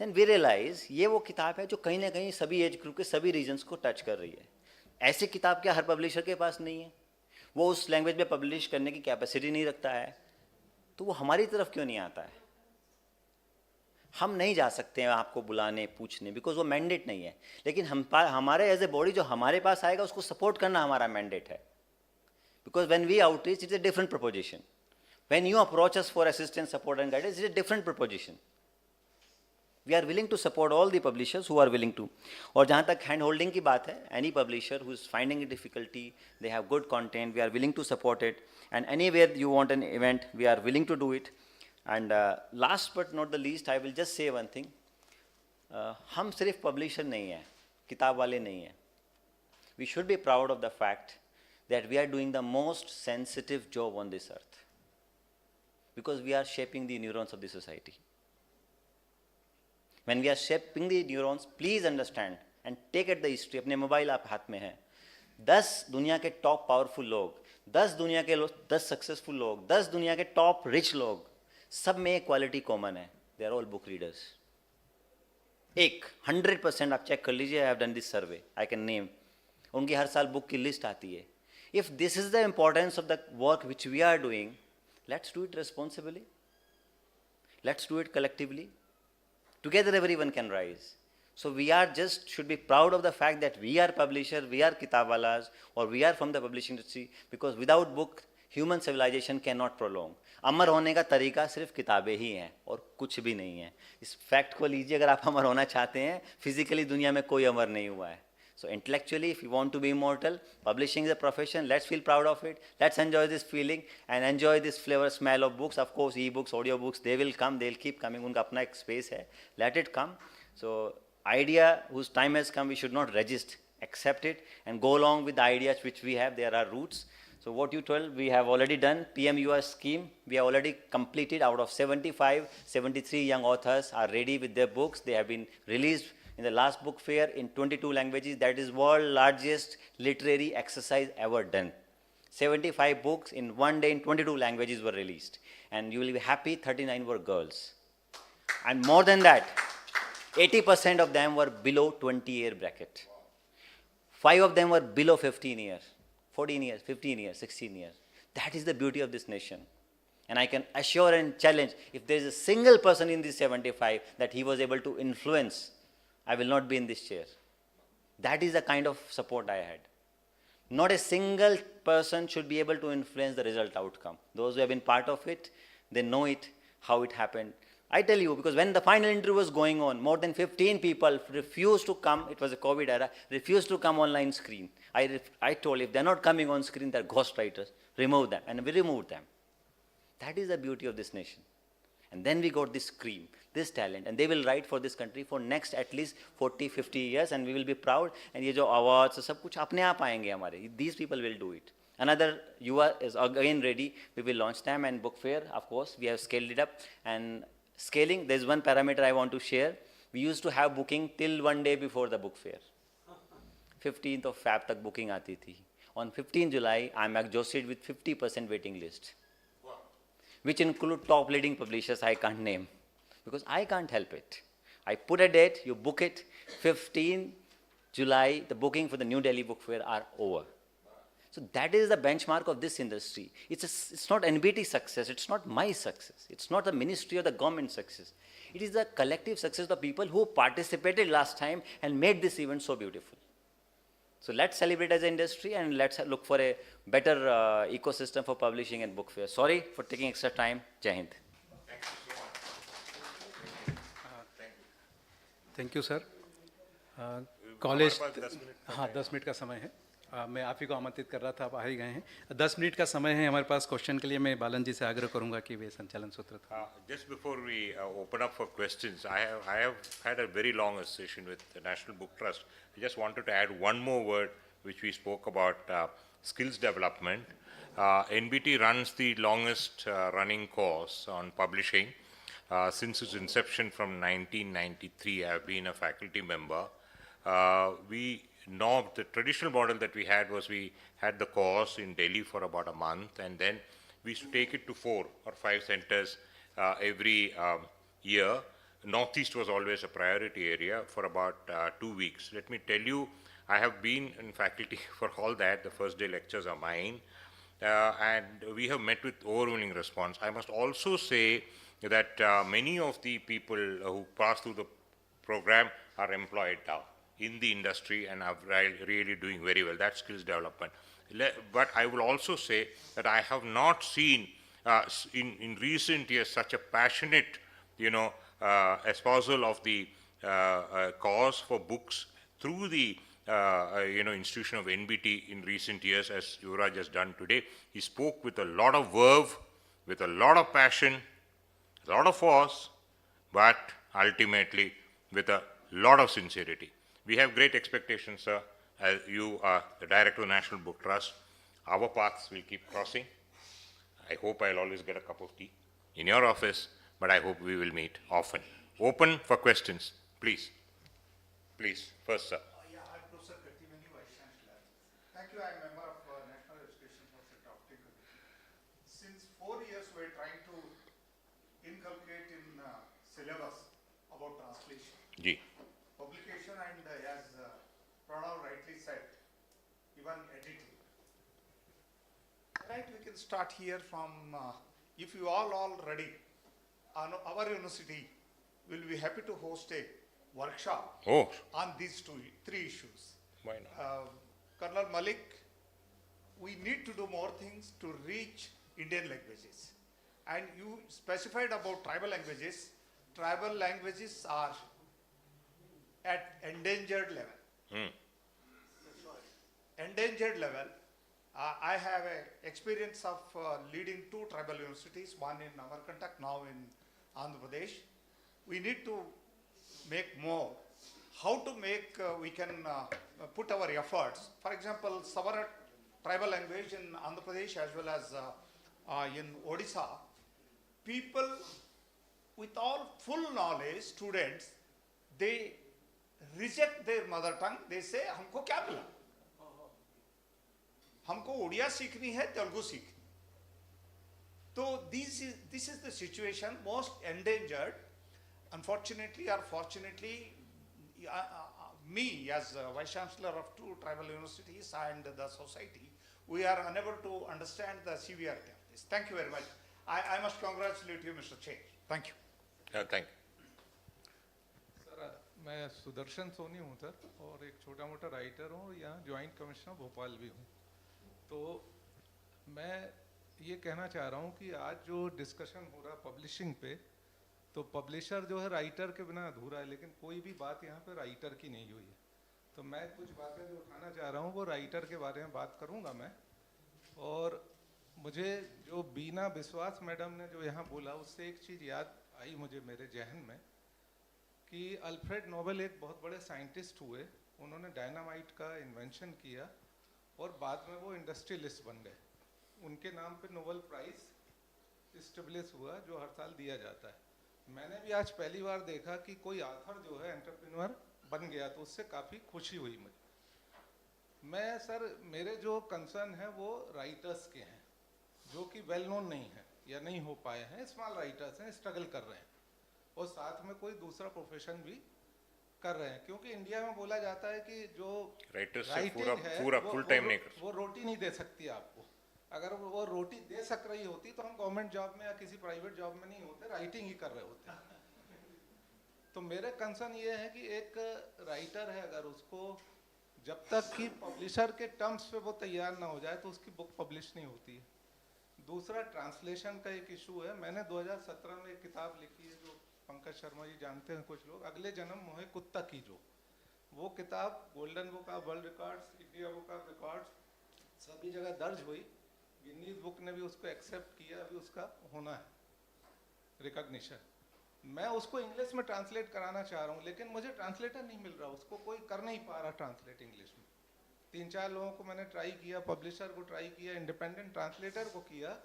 [SPEAKER 7] देन वी रियलाइज ये वो किताब है जो कहीं ना कहीं सभी एज ग्रुप के सभी रीजन्स को टच कर रही है। ऐसी किताब क्या हर पब्लिशर के पास नहीं है, वो उस लैंग्वेज में पब्लिश करने की कैपेसिटी नहीं रखता है, तो वो हमारी तरफ क्यों नहीं आता है। हम नहीं जा सकते हैं आपको बुलाने पूछने, बिकॉज वो मैंडेट नहीं है। लेकिन हमारे एज ए बॉडी जो हमारे पास आएगा उसको सपोर्ट करना हमारा मैंडेट है। Because when we outreach it's a different proposition, when you approach us for assistance, support and guidance, it's a different proposition. We are willing to support all the publishers who are willing to. और जहाँ तक hand holding की बात है, any publisher who is finding it difficulty, they have good content, we are willing to support it, and anywhere you want an event, we are willing to do it. And last but not the least, I will just say one thing. हम सिर्फ publisher नहीं हैं, किताब वाले नहीं हैं. We should be proud of the fact that we are doing the most sensitive job on this earth, because we are shaping the neurons of the society. When we are shaping the neurons, please understand and take at the history. अपने mobile आप हाथ में हैं, 10 दुनिया के top powerful लोग, 10 दुनिया के 10 सक्सेसफुल लोग, 10 दुनिया के टॉप रिच लोग, सब में एक क्वालिटी कॉमन है, they are all book readers. 100% आप चेक कर लीजिए, I have done this survey, I can name. उनकी हर साल बुक की लिस्ट आती है. If this is the importance of the work which we are doing, let's do it responsibly, let's do it collectively. Together everyone can rise. So we are just should be proud of the fact that we are publisher, we are kitabwalas, or we are from the publishing industry, because without book human civilization cannot prolong. अमर होने का तरीका सिर्फ किताबें ही हैं और कुछ भी नहीं है. इस फैक्ट को लीजिए, अगर आप अमर होना चाहते हैं, फिजिकली दुनिया में कोई अमर नहीं हुआ है. So intellectually, if you want to be immortal, publishing is a profession. Let's feel proud of it. Let's enjoy this feeling and enjoy this flavor, smell of books. Of course, e-books, audio books, they will come. They'll keep coming. उनका अपना एक space है. Let it come. So idea whose time has come, we should not resist. Accept it and go along with the ideas which we have. There are roots. So what you told, we have already done. PMUR scheme, we have already completed. Out of 75, 73 young authors are ready with their books. They have been released in the last book fair in 22 languages. That is world largest literary exercise ever done. 75 books in one day in 22 languages were released. And you will be happy, 39 were girls. And more than that, 80% of them were below 20-year bracket. 5 of them were below 15 years. 14 years, 15 years, 16 years. That is the beauty of this nation. And I can assure and challenge, if there is a single person in this 75 that he was able to influence, I will not be in this chair. That is the kind of support I had. Not a single person should be able to influence the result outcome. Those who have been part of it, they know it, how it happened. I tell you, because when the final interview was going on, more than 15 people refused to come, it was a COVID era, refused to come online screen. I told, if they're not coming on screen, they're ghostwriters, remove them, and we removed them. That is the beauty of this nation. And then we got this cream, this talent, and they will write for this country for next at least 40, 50 years, and we will be proud. And ये जो awards सब कुछ अपने आप आएंगे हमारे. These people will do it. Another UA is again ready. We will launch them, and book fair, of course, we have scaled it up. And scaling, there's one parameter I want to share. We used to have booking till 1 day before the book fair. 15th of Feb तक booking आती थी. On 15 July, I'm exhausted with 50% waiting list, which include top leading publishers I can't name, because I can't help it. I put a date, you book it, 15 July, the booking for the New Delhi Book Fair are over. So that is the benchmark of this industry. It's not NBT success, it's not my success, it's not the ministry or the government success. It is the collective success of the people who participated last time and made this event so beautiful. So let's celebrate as an industry, and let's look for a better ecosystem for publishing and book fair. Sorry for taking extra time. Jai Hind.
[SPEAKER 1] Thank you sir. College हाँ 10 minute का समय है. मैं आप ही को आमंत्रित कर रहा था, आप आ ही गए हैं. 10 मिनट का समय है हमारे पास क्वेश्चन के लिए. मैं बालन जी से आग्रह करूंगा कि वे संचालन सूत्र था.
[SPEAKER 2] Just before we open up for questions, I have had a very long session with the National Book Trust. I just wanted to add one more word, which we spoke about skills development. NBT runs the longest running course on publishing. Since its inception from 1993, I have been a faculty member. The traditional model that we had was we had the course in Delhi for about a month, and then we used to take it to 4 or 5 centers every year. Northeast was always a priority area for about 2 weeks. Let me tell you, I have been in faculty for all that. The first day lectures are mine. And we have met with overwhelming response. I must also say that many of the people who pass through the program are employed now in the industry and are really doing very well. That's skills development. But I will also say that I have not seen in recent years such a passionate, espousal of the cause for books through the institution of NBT in recent years as Yuvraj has done today. He spoke with a lot of verve, with a lot of passion, a lot of force, but ultimately with a lot of sincerity. We have great expectations, sir. As you are the Director of the National Book Trust, our paths will keep crossing. I hope I'll always get a cup of tea in your office, but I hope we will meet often. Open for questions, please. Please, first, sir.
[SPEAKER 8] Professor Katimani, Vice Chancellor. Thank you. I am a member of National Education Council of Technology. Since 4 years, we are trying to inculcate in syllabus about translation,
[SPEAKER 2] Ji.
[SPEAKER 8] publication, and as Pranav rightly said, even editing. Right, we can start here from, if you all ready, our university will be happy to host a workshop on these 3 issues.
[SPEAKER 2] Why not?
[SPEAKER 8] Colonel Malik, we need to do more things to reach Indian languages. And you specified about tribal languages. Tribal languages are at endangered level. Endangered level. I have a experience of leading 2 tribal universities, one in Amarkantak, now in Andhra Pradesh. We need to make more. How to make, we can put our efforts. For example, Savara tribal language in Andhra Pradesh as well as in Odisha, people with all full knowledge, students, they reject their mother tongue. They say, हमको क्या मिला? हमको उड़िया सीखनी है, तेलुगु सीखनी. So this is the situation, most endangered. Unfortunately or fortunately, me as Vice Chancellor of 2 tribal universities and the society, we are unable to understand the severity of this. Thank you very much. I must congratulate you, Mr. Chair. Thank you.
[SPEAKER 2] Thank you.
[SPEAKER 9] Sir मैं सुदर्शन सोनी हूँ sir, और एक छोटा मोटा writer हूँ, यहाँ joint commissioner Bhopal भी हूँ। तो मैं ये कहना चाह रहा हूँ कि आज जो डिस्कशन हो रहा पब्लिशिंग पे, तो पब्लिशर जो है राइटर के बिना अधूरा है, लेकिन कोई भी बात यहाँ पे राइटर की नहीं हुई है। तो मैं कुछ बातें जो उठाना चाह रहा हूँ वो राइटर के बारे में बात करूँगा मैं। और मुझे जो बीना विश्वास मैडम ने जो यहाँ बोला, उससे एक चीज़ याद आई मुझे मेरे जहन में कि अल्फ्रेड नोबेल एक बहुत बड़े साइंटिस्ट हुए, उन्होंने डायनामाइट का इन्वेंशन किया और बाद में वो इंडस्ट्रियलिस्ट बन गए। उनके नाम पे नोबेल प्राइज़ इस्टेब्लिश हुआ जो हर साल दिया जाता है। मैंने भी आज पहली बार देखा कि कोई ऑथर जो है एंटरप्रेन्योर बन गया, तो उससे काफ़ी खुशी हुई मुझे। मैं सर, मेरे जो कंसर्न है वो राइटर्स के हैं जो कि वेल नोन नहीं है या नहीं हो पाए हैं, स्मॉल राइटर्स हैं, स्ट्रगल कर रहे हैं, और साथ में कोई दूसरा प्रोफेशन भी कर रहे हैं। क्योंकि इंडिया में बोला जाता है कि जो
[SPEAKER 2] राइटर्स से
[SPEAKER 9] राइटिंग है
[SPEAKER 2] पूरा फुल टाइम नहीं कर,
[SPEAKER 9] वो रोटी नहीं दे सकती आपको। अगर वो रोटी दे सक रही होती तो हम गवर्नमेंट जॉब में या किसी प्राइवेट जॉब में नहीं होते, राइटिंग ही कर रहे होते। तो मेरे कंसर्न ये है कि एक राइटर है, अगर उसको जब तक कि पब्लिशर के टर्म्स पे वो तैयार ना हो जाए तो उसकी बुक पब्लिश नहीं होती है। दूसरा, ट्रांसलेशन का एक इशू है। मैंने 2017 में एक किताब लिखी है जो पंकज शर्मा जी जानते हैं कुछ लोग, अगले जन्म मोहे कुत्ता की जो। वो किताब golden book of world records, India book of records सभी जगह दर्ज हुई। गिनीज बुक ने भी उसको एक्सेप्ट किया, अभी उसका होना है रिकॉग्निशन। मैं उसको इंग्लिश में ट्रांसलेट कराना चाह रहा हूँ, लेकिन मुझे ट्रांसलेटर नहीं मिल रहा, उसको कोई कर नहीं पा रहा ट्रांसलेट इंग्लिश में। 3-4 लोगों को मैंने ट्राई किया, पब्लिशर को ट्राई किया, इंडिपेंडेंट ट्रांसलेटर को किया।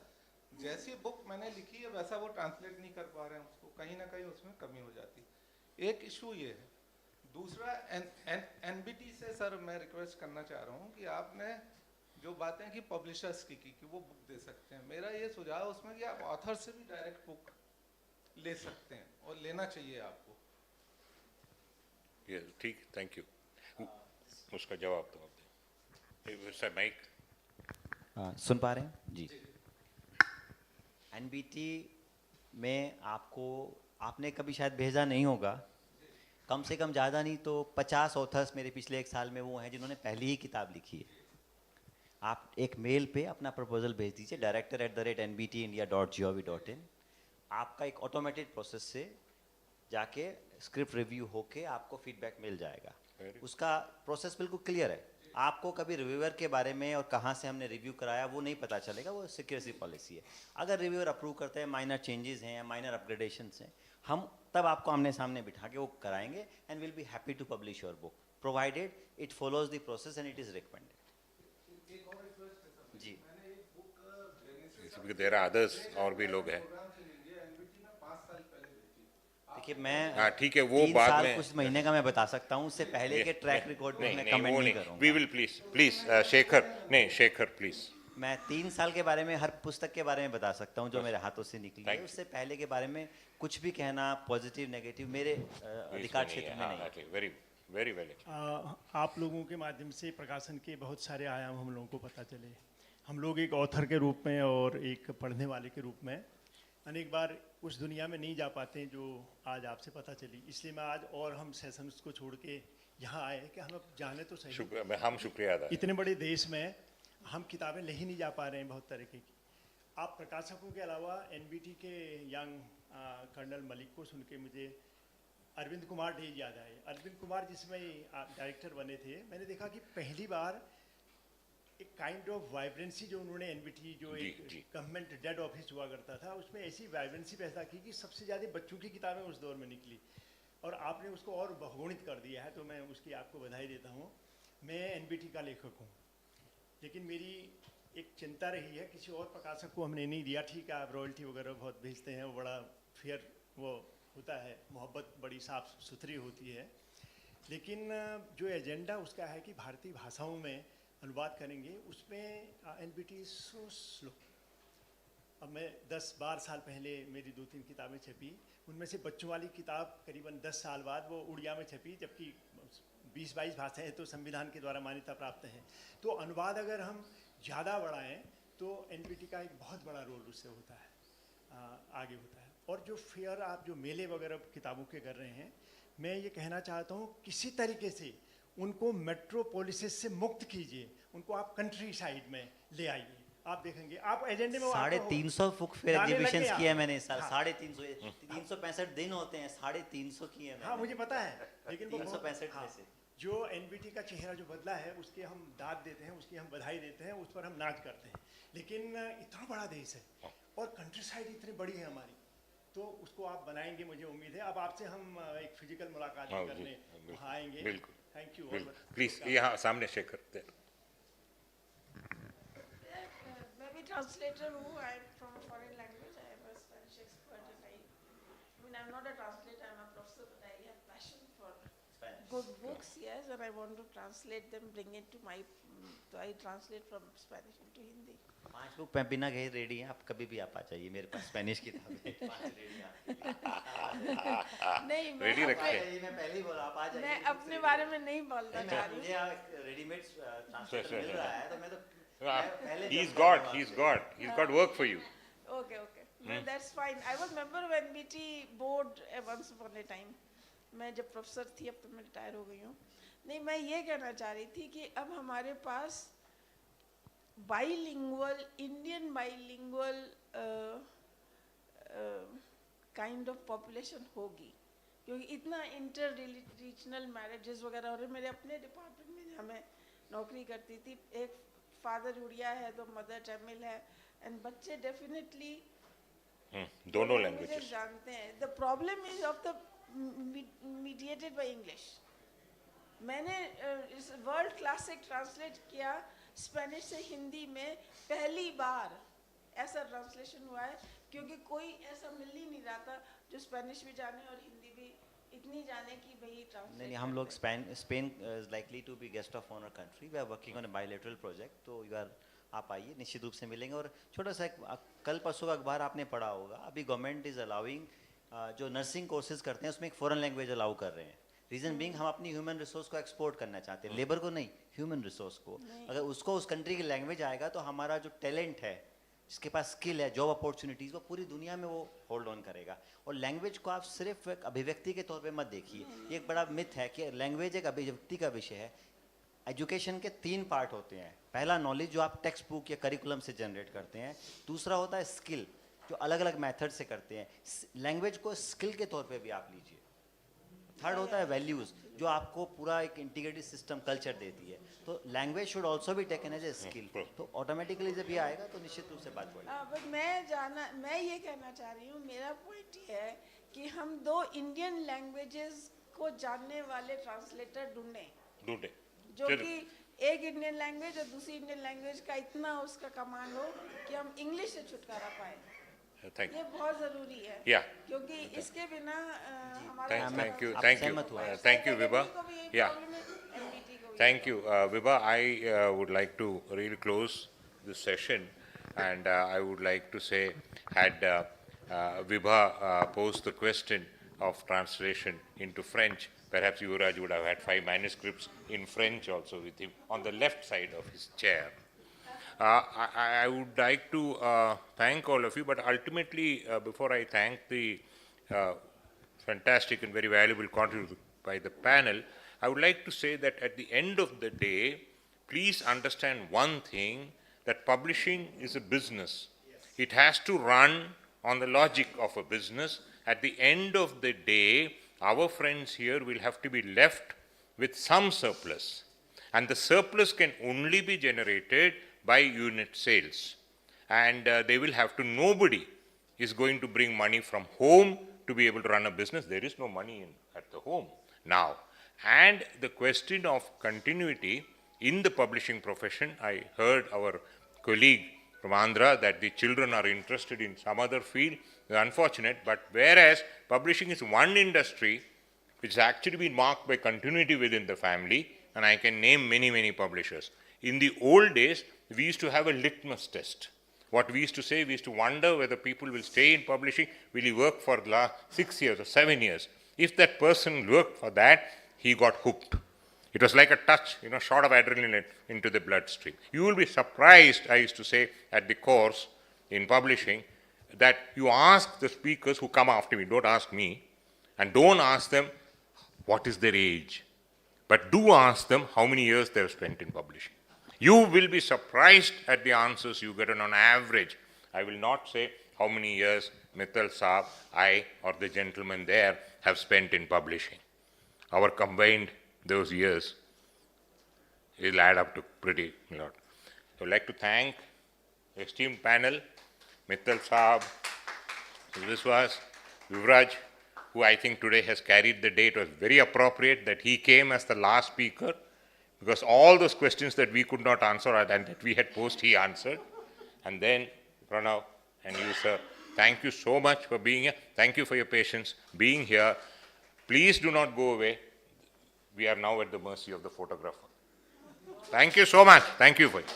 [SPEAKER 9] जैसी बुक मैंने लिखी है वैसा वो ट्रांसलेट नहीं कर पा रहे हैं उसको, कहीं ना कहीं उसमें कमी हो जाती। एक इशू ये है। दूसरा, एनबीटी से सर मैं रिक्वेस्ट करना चाह रहा हूँ कि आपने जो बातें की पब्लिशर्स की कि वो बुक दे सकते हैं, मेरा ये सुझाव उसमें कि आप ऑथर से भी डायरेक्ट बुक ले सकते हैं और लेना चाहिए आपको।
[SPEAKER 2] ये ठीक, थैंक यू। उसका जवाब तो आप दें सर। माइक
[SPEAKER 7] सुन पा रहे हैं जी? एनबीटी में आपने कभी शायद भेजा नहीं होगा, कम से कम ज़्यादा नहीं तो 50 ऑथर्स मेरे पिछले 1 साल में वो हैं जिन्होंने पहली ही किताब लिखी है। आप एक मेल पे अपना प्रपोजल भेज दीजिए director@nbtindia.gov.in। आपका एक ऑटोमेटेड प्रोसेस से जाके स्क्रिप्ट रिव्यू होके आपको फीडबैक मिल जाएगा। उसका प्रोसेस बिल्कुल क्लियर है। आपको कभी रिव्यूअर के बारे में और कहाँ से हमने रिव्यू कराया वो नहीं पता चलेगा, वो सिक्योरिटी पॉलिसी है। अगर रिव्यूअर अप्रूव करते हैं, माइनर चेंजेस हैं या माइनर अपग्रेडेशंस हैं, हम तब आपको आमने सामने बिठा के वो कराएंगे and will be happy to publish your book provided it follows the process and it is recommended. जी,
[SPEAKER 2] देयर आर अदर्स, और भी लोग हैं।
[SPEAKER 7] देखिए मैं
[SPEAKER 2] हाँ ठीक है, वो
[SPEAKER 7] 3
[SPEAKER 2] बाद
[SPEAKER 7] साल
[SPEAKER 2] में
[SPEAKER 7] कुछ महीने का मैं बता सकता हूँ, उससे पहले के ट्रैक रिकॉर्ड में मैं कमेंट
[SPEAKER 2] वो
[SPEAKER 7] नहीं करूँगा।
[SPEAKER 2] We will please Shekhar please.
[SPEAKER 7] मैं 3 साल के बारे में हर पुस्तक के बारे में बता सकता हूँ जो मेरे हाथों से निकली है। उससे पहले के बारे में कुछ भी कहना पॉजिटिव नेगेटिव मेरे अधिकार क्षेत्र में नहीं।
[SPEAKER 2] Very very well.
[SPEAKER 10] आप लोगों के माध्यम से प्रकाशन के बहुत सारे आयाम हम लोगों को पता चले। हम लोग एक ऑथर के रूप में और एक पढ़ने वाले के रूप में अनेक बार उस दुनिया में नहीं जा पाते जो आज आपसे पता चली। इसलिए मैं आज और हम सेशंस को छोड़ के यहाँ आए कि हम अब जाने तो सही,
[SPEAKER 2] हम शुक्रिया अदा।
[SPEAKER 10] इतने बड़े देश में हम किताबें ले ही नहीं जा पा रहे हैं बहुत तरीके की। आप प्रकाशकों के अलावा एनबीटी के यंग कर्नल मलिक को सुन के मुझे अरविंद कुमार डेज याद आए। अरविंद कुमार जिसमें डायरेक्टर बने थे, मैंने देखा कि पहली बार एक काइंड ऑफ वाइब्रेंसी जो उन्होंने एनबीटी जो एक गवर्नमेंट डेड ऑफिस हुआ करता था उसमें ऐसी वाइब्रेंसी पैदा की कि सबसे ज़्यादा बच्चों की किताबें उस दौर में निकली और आपने उसको और बहुगुणित कर दिया है, तो मैं उसकी आपको बधाई देता हूँ। मैं एनबीटी का लेखक हूँ, लेकिन मेरी एक चिंता रही है, किसी और प्रकाशक को हमने नहीं दिया। ठीक है, आप रॉयल्टी वगैरह बहुत भेजते हैं, वो बड़ा फेयर वो होता है, मोहब्बत बड़ी साफ सुथरी होती है, लेकिन जो एजेंडा उसका है कि भारतीय भाषाओं में अनुवाद करेंगे, उसमें एनबीटी सो स्लो। अब मैं 10-12 साल पहले मेरी 2-3 किताबें छपी, उनमें से बच्चों वाली किताब करीबन 10 साल बाद वो उड़िया में छपी, जबकि 20-22 भाषाएं तो संविधान के द्वारा मान्यता प्राप्त हैं। तो अनुवाद अगर हम ज़्यादा बढ़ाएं तो एनबीटी का एक बहुत बड़ा रोल उससे होता है, आगे होता है। और जो फेयर आप जो मेले वगैरह किताबों के कर रहे हैं, मैं ये कहना चाहता हूँ किसी तरीके से उनको मेट्रोपोलिसिस से मुक्त कीजिए, उनको आप कंट्री साइड में ले आइए, आप देखेंगे आप एजेंडे में
[SPEAKER 7] 350 बुक फेयर
[SPEAKER 10] लाने लगे
[SPEAKER 7] एग्जीबिशंस
[SPEAKER 10] आप।
[SPEAKER 7] किए हैं मैंने इस साल,
[SPEAKER 10] हाँ।
[SPEAKER 7] 350 365 दिन होते हैं, 350 किए हैं
[SPEAKER 10] हाँ
[SPEAKER 7] मैंने।
[SPEAKER 10] मुझे पता है, लेकिन वो
[SPEAKER 7] 365
[SPEAKER 10] हाँ,
[SPEAKER 7] में से
[SPEAKER 10] जो एनबीटी का चेहरा जो बदला है उसके हम दाद देते हैं, उसकी हम बधाई देते हैं, उस पर हम नाच करते हैं। लेकिन इतना बड़ा देश है और कंट्री साइड इतनी बड़ी है हमारी, तो उसको आप बनाएंगे, मुझे उम्मीद है। अब आपसे हम एक फिजिकल मुलाकात भी करने वहाँ आएंगे।
[SPEAKER 2] बिल्कुल,
[SPEAKER 10] थैंक यू।
[SPEAKER 2] प्लीज यहाँ सामने शेखर there.
[SPEAKER 11] मैं भी ट्रांसलेटर हूँ। I am from a foreign language. I am a Spanish expert and I mean I am not a translator, I am a professor, but I have passion for good books, yes, and I want to translate them, bring it to my, so I translate from Spanish into Hindi.
[SPEAKER 7] 5 book मैं बिना कहे ready हैं, आप कभी भी आप आ जाइए मेरे पास, स्पेनिश किताबें 5 रेडी
[SPEAKER 11] नहीं,
[SPEAKER 2] रेडी रखे।
[SPEAKER 7] मैं पहले ही बोला आप आ जाइए।
[SPEAKER 11] मैं अपने बारे में नहीं बोलना चाह रही
[SPEAKER 7] मुझे रेडीमेड ट्रांसलेटर मिल रहा है तो मैं तो पहले
[SPEAKER 2] He's got work for you.
[SPEAKER 11] हूँ। Okay. No, that's fine. I was member of NBT board once upon a time. मैं जब प्रोफेसर थी, अब तो मैं रिटायर हो गई हूँ। नहीं, मैं ये कहना चाह रही थी कि अब हमारे पास bilingual, Indian bilingual kind of population होगी, क्योंकि इतना इंटर रीजनल मैरिजेस वगैरह हो रहे। मेरे अपने डिपार्टमेंट में जहाँ मैं नौकरी करती थी, एक फादर उड़िया है तो मदर तमिल है, एंड बच्चे डेफिनेटली
[SPEAKER 2] दोनों लैंग्वेजेस
[SPEAKER 11] जानते हैं। The problem is of the mediated by English. मैंने इस वर्ल्ड क्लासिक ट्रांसलेट किया स्पेनिश से हिंदी में, पहली बार ऐसा ट्रांसलेशन हुआ है, क्योंकि कोई ऐसा मिल ही नहीं रहा था जो स्पेनिश भी जाने और हिंदी भी इतनी जाने की भाई ट्रांसलेट।
[SPEAKER 7] नहीं, हम लोग Spain is likely to be guest of honour country. We are working on a bilateral project, तो यू आर, आप आइए, निश्चित रूप से मिलेंगे। और छोटा सा कल परसों का अखबार आपने पढ़ा होगा, अभी गवर्नमेंट इज अलाउइंग जो नर्सिंग कोर्सेज करते हैं उसमें एक फॉरेन लैंग्वेज अलाउ कर रहे हैं। रीजन बीइंग हम अपनी ह्यूमन रिसोर्स को एक्सपोर्ट करना चाहते हैं, लेबर को नहीं, ह्यूमन रिसोर्स को। अगर उसको उस कंट्री की लैंग्वेज आएगा तो हमारा जो टैलेंट है, जिसके पास स्किल है, जॉब अपॉर्चुनिटीज़, वो पूरी दुनिया में वो होल्ड ऑन करेगा। और लैंग्वेज को आप सिर्फ एक अभिव्यक्ति के तौर पे मत देखिए। ये एक बड़ा मिथ है कि लैंग्वेज एक अभिव्यक्ति का विषय है। एजुकेशन के 3 पार्ट होते हैं। पहला नॉलेज जो आप टेक्स्ट बुक या करिकुलम से जनरेट करते हैं, दूसरा होता है स्किल जो अलग अलग मेथड से करते हैं। लैंग्वेज को स्किल के तौर पे भी आप लीजिए। थर्ड होता है वैल्यूज, जो आपको पूरा एक इंटीग्रेटेड सिस्टम कल्चर देती है। तो language should also be taken as a skill. तो ऑटोमेटिकली जब ये आएगा तो निश्चित रूप से बात बढ़ेगी।
[SPEAKER 11] बट मैं ये कहना चाह रही हूँ, मेरा पॉइंट ये है कि हम 2 इंडियन लैंग्वेजेस को जानने वाले ट्रांसलेटर ढूंढें, जो कि एक इंडियन लैंग्वेज और दूसरी इंडियन लैंग्वेज का इतना उसका कमांड हो कि हम इंग्लिश से छुटकारा पाए। ये बहुत जरूरी है, क्योंकि इसके बिना हमारा
[SPEAKER 2] Thank you, Vibha. Thank you, Vibha. I would like to really close this session, and I would like to say, had Vibha posed the question of translation into French, perhaps Yuvraj would have had 5 manuscripts in French also with him on the left side of his chair. I would like to thank all of you, but ultimately, before I thank the fantastic and very valuable contribution by the panel, I would like to say that at the end of the day, please understand one thing, that publishing is a business. It has to run on the logic of a business. At the end of the day, our friends here will have to be left with some surplus. And the surplus can only be generated by unit sales. And they will have to, nobody is going to bring money from home to be able to run a business. There is no money at the home now. And the question of continuity in the publishing profession, I heard our colleague from Andhra that the children are interested in some other field. It's unfortunate, but whereas publishing is one industry which has actually been marked by continuity within the family, and I can name many, many publishers. In the old days, we used to have a litmus test. What we used to say, we used to wonder whether people will stay in publishing, will he work for the last 6 years or 7 years. If that person worked for that, he got hooked. It was like a touch, shot of adrenaline into the bloodstream. You will be surprised, I used to say at the course in publishing, that you ask the speakers who come after me, don't ask me, and don't ask them what is their age, but do ask them how many years they have spent in publishing. You will be surprised at the answers you get, and on average, I will not say how many years Mittal Saab, I, or the gentleman there have spent in publishing. Our combined those years will add up to pretty lot. I would like to thank the esteemed panel, Mittal Saab, Viswas, Vivraj, who I think today has carried the day. It was very appropriate that he came as the last speaker, because all those questions that we could not answer and that we had posed, he answered. And then Pranav and you, sir, thank you so much for being here. Thank you for your patience being here. Please do not go away. We are now at the mercy of the photographer. Thank you so much. Thank you for it.